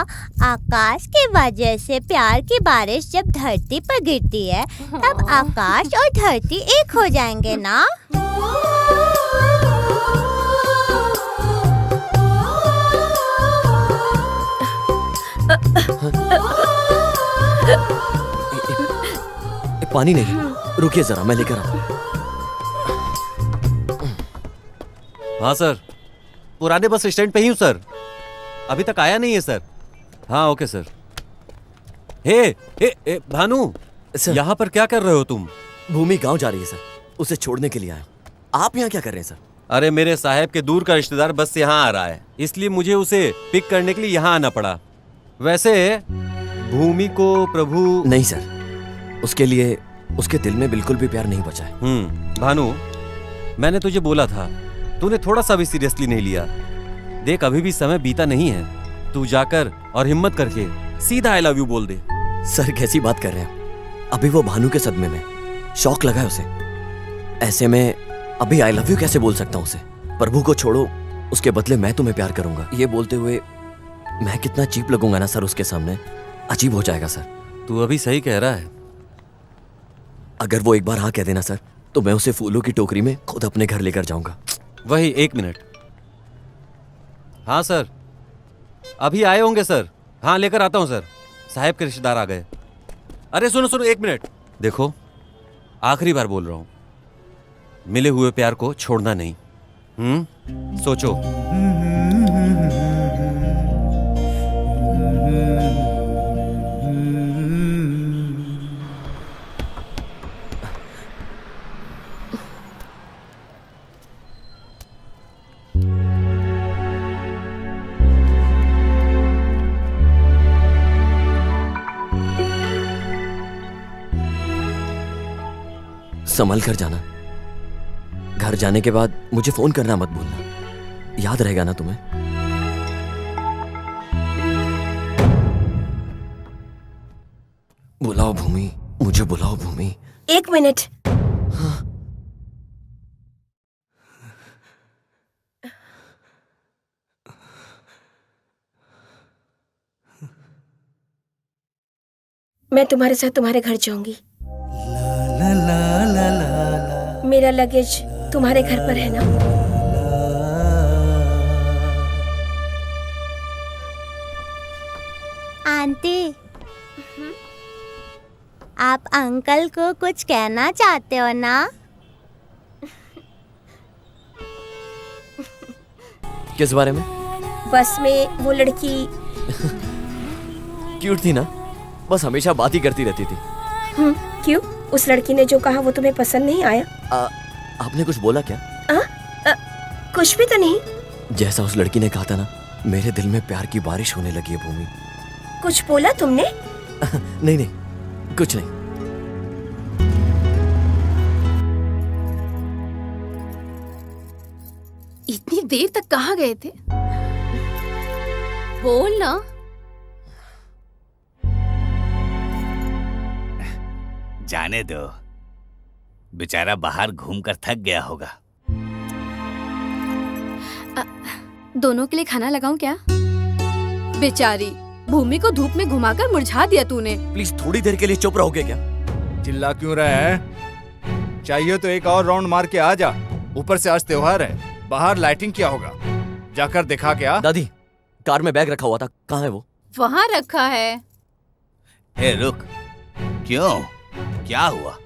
आकाश की वजह से प्यार की बारिश जब धरती पर गिरती है, तब आकाश और धरती एक हो जाएंगे ना? पानी नहीं, रुकिए जरा, मैं लेकर आता हूँ। हाँ सर, पुराने बस स्टैंड पे ही हूँ सर, अभी तक आया नहीं है सर। हाँ ओके सर। हे भानु, यहाँ पर क्या कर रहे हो तुम? भूमि गांव जा रही है सर, उसे छोड़ने के लिए आया हूँ। आप यहाँ क्या कर रहे हैं सर? अरे मेरे साहब के दूर का रिश्तेदार बस से यहाँ आ रहा है, इसलिए मुझे उसे पिक करने के लिए यहाँ आना पड़ा। वैसे भूमि को प्रभु... नहीं सर, उसके लिए उसके दिल में बिल्कुल भी प्यार नहीं बचा है। भानु, मैंने तुझे बोला था, तूने थोड़ा सा भी सीरियसली नहीं लिया। देख, अभी भी समय बीता नहीं है, तू जाकर और हिम्मत करके सीधा आई लव यू बोल दे। सर कैसी बात कर रहे हैं? अभी वो भानु के सदमे में, शौक लगा है उसे। ऐसे में अभी आई लव यू कैसे बोल सकता हूँ उसे? प्रभु को छोड़ो, उसके बदले मैं तुम्हें प्यार करूंगा, ये बोलते हुए मैं कितना चीप लगूंगा ना सर उसके सामने, अजीब हो जाएगा सर। तू अभी सही कह रहा है। अगर वो एक बार हाँ कह देना सर, तो मैं उसे फूलों की टोकरी में खुद अपने घर लेकर जाऊंगा। वही, एक मिनट। हाँ सर, अभी आए होंगे सर। हाँ, लेकर आता हूँ सर, साहब के रिश्तेदार आ गए। अरे सुनो सुनो, एक मिनट। देखो, आखिरी बार बोल रहा हूँ, मिले हुए प्यार को छोड़ना नहीं। सोचो। संभल कर जाना। घर जाने के बाद मुझे फोन करना मत भूलना, याद रहेगा ना तुम्हें? बुलाओ भूमि, मुझे बुलाओ भूमि। 1 मिनट। मैं तुम्हारे साथ तुम्हारे घर जाऊंगी। मेरा लगेज तुम्हारे घर पर है ना? आंटी, आप अंकल को कुछ कहना चाहते हो ना? किस बारे में? बस में वो लड़की क्यूट थी ना, बस हमेशा बात ही करती रहती थी। क्यों? उस लड़की ने जो कहा वो तुम्हें पसंद नहीं आया? आपने कुछ बोला क्या? कुछ भी तो नहीं। जैसा उस लड़की ने कहा था ना, मेरे दिल में प्यार की बारिश होने लगी है भूमि। कुछ बोला तुमने? नहीं नहीं, कुछ नहीं। इतनी देर तक कहाँ गए थे? बोल ना। जाने दो, बेचारा बाहर घूमकर थक गया होगा। दोनों के लिए खाना लगाऊं क्या? बेचारी भूमि को धूप में घुमाकर मुरझा दिया तूने। प्लीज थोड़ी देर के लिए चुप रहोगे क्या? चिल्ला क्यों रहा है? चाहिए तो एक और राउंड मार के आ जा। ऊपर से आज त्योहार है, बाहर लाइटिंग क्या होगा, जाकर दिखा क्या? दादी, कार में बैग रखा हुआ था, कहाँ है वो? वहाँ रखा है। हे रुक, क्यों? क्या हुआ?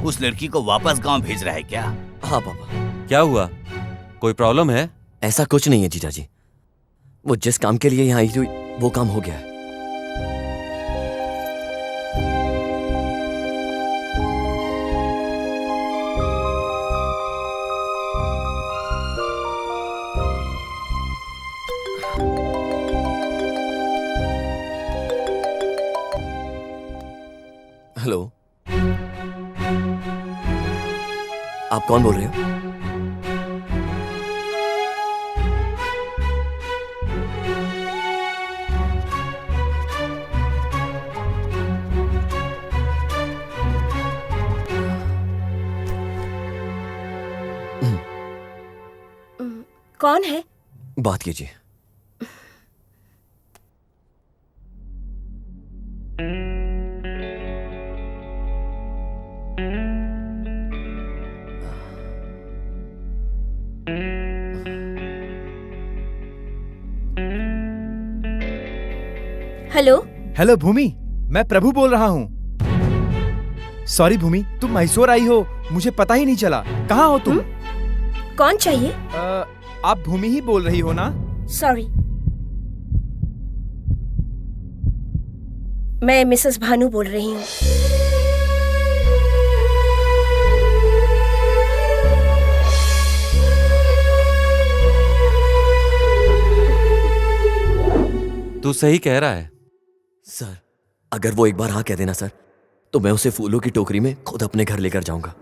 उस लड़की को वापस गांव भेज रहा है क्या? हाँ पापा। क्या हुआ? कोई प्रॉब्लम है? ऐसा कुछ नहीं है जीजा जी, वो जिस काम के लिए यहाँ आई थी वो काम हो गया है। हेलो, आप कौन बोल रहे हो? कौन है? बात कीजिए। हेलो। हेलो भूमि, मैं प्रभु बोल रहा हूँ। सॉरी भूमि, तुम मैसूर आई हो, मुझे पता ही नहीं चला। कहाँ हो तुम? कौन चाहिए? आप भूमि ही बोल रही हो ना? सॉरी, मैं मिसेस भानु बोल रही हूँ। तू सही कह रहा है। सर, अगर वो एक बार हाँ कह देना सर, तो मैं उसे फूलों की टोकरी में खुद अपने घर लेकर जाऊंगा।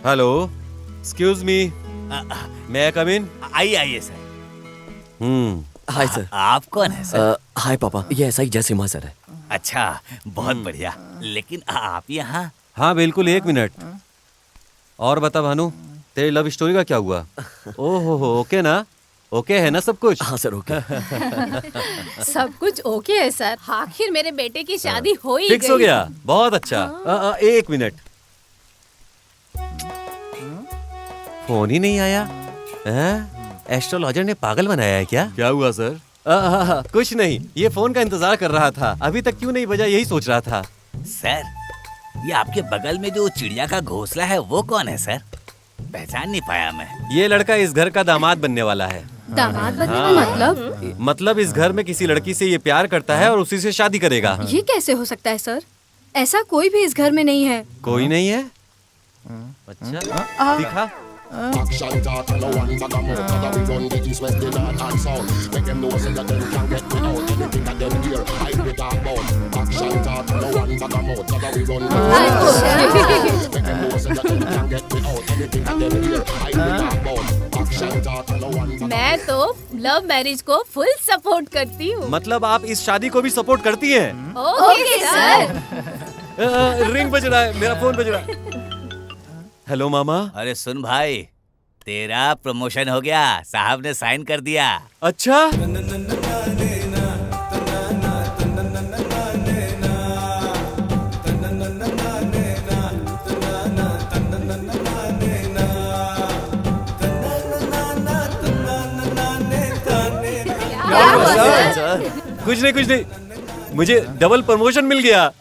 हेलो, एक्सक्यूज मी, मैं कम इन? आइए आइए सर। Hi sir. आप कौन है सर? हाय पापा, ये ऐसा ही जयसिम्हा सर है। अच्छा, बहुत बढ़िया। लेकिन आप यहाँ? हाँ बिल्कुल, 1 मिनट। और बता भानु, तेरी लव स्टोरी का क्या हुआ? ओहो, ओके ना? ओके है ना सब कुछ? हाँ सर ओके। सब कुछ ओके है सर। आखिर मेरे बेटे की शादी हो ही फिक्स गई। हो गया, बहुत अच्छा। एक मिनट, फोन ही नहीं आया। एस्ट्रोलॉजर ने पागल बनाया है क्या? क्या हुआ सर? कुछ नहीं, ये फोन का इंतजार कर रहा था, अभी तक क्यों नहीं बजा यही सोच रहा था। सर, ये आपके बगल में जो चिड़िया का घोंसला है वो कौन है सर? पहचान नहीं पाया मैं। ये लड़का इस घर का दामाद बनने वाला है। दामाद बनने का मतलब? मतलब इस घर में किसी लड़की से ये प्यार करता है और उसी से शादी करेगा। ये कैसे हो सकता है सर? ऐसा कोई भी इस घर में नहीं है। कोई नहीं है? अच्छा, दिखा। Action talk and no one bag of mouth. Cause we run the east, west, the north and south. Make them know so that them can't get me out. Anything that them hear, I be talk about. Action talk and no one bag of mouth. Cause we run the east, west, the north and south. Make them know so that them can't get me out. Anything that them hear, I be talk about. Action talk and no one bag of mouth. मैं तो love marriage को full support करती हूँ। मतलब आप इस शादी को भी सपोर्ट करती हैं? Okay sir. रिंग बज रहा है, मेरा फोन बज रहा है। हेलो मामा। अरे सुन भाई, तेरा प्रमोशन हो गया, साहब ने साइन कर दिया। अच्छा? कुछ नहीं, मुझे डबल प्रमोशन मिल गया।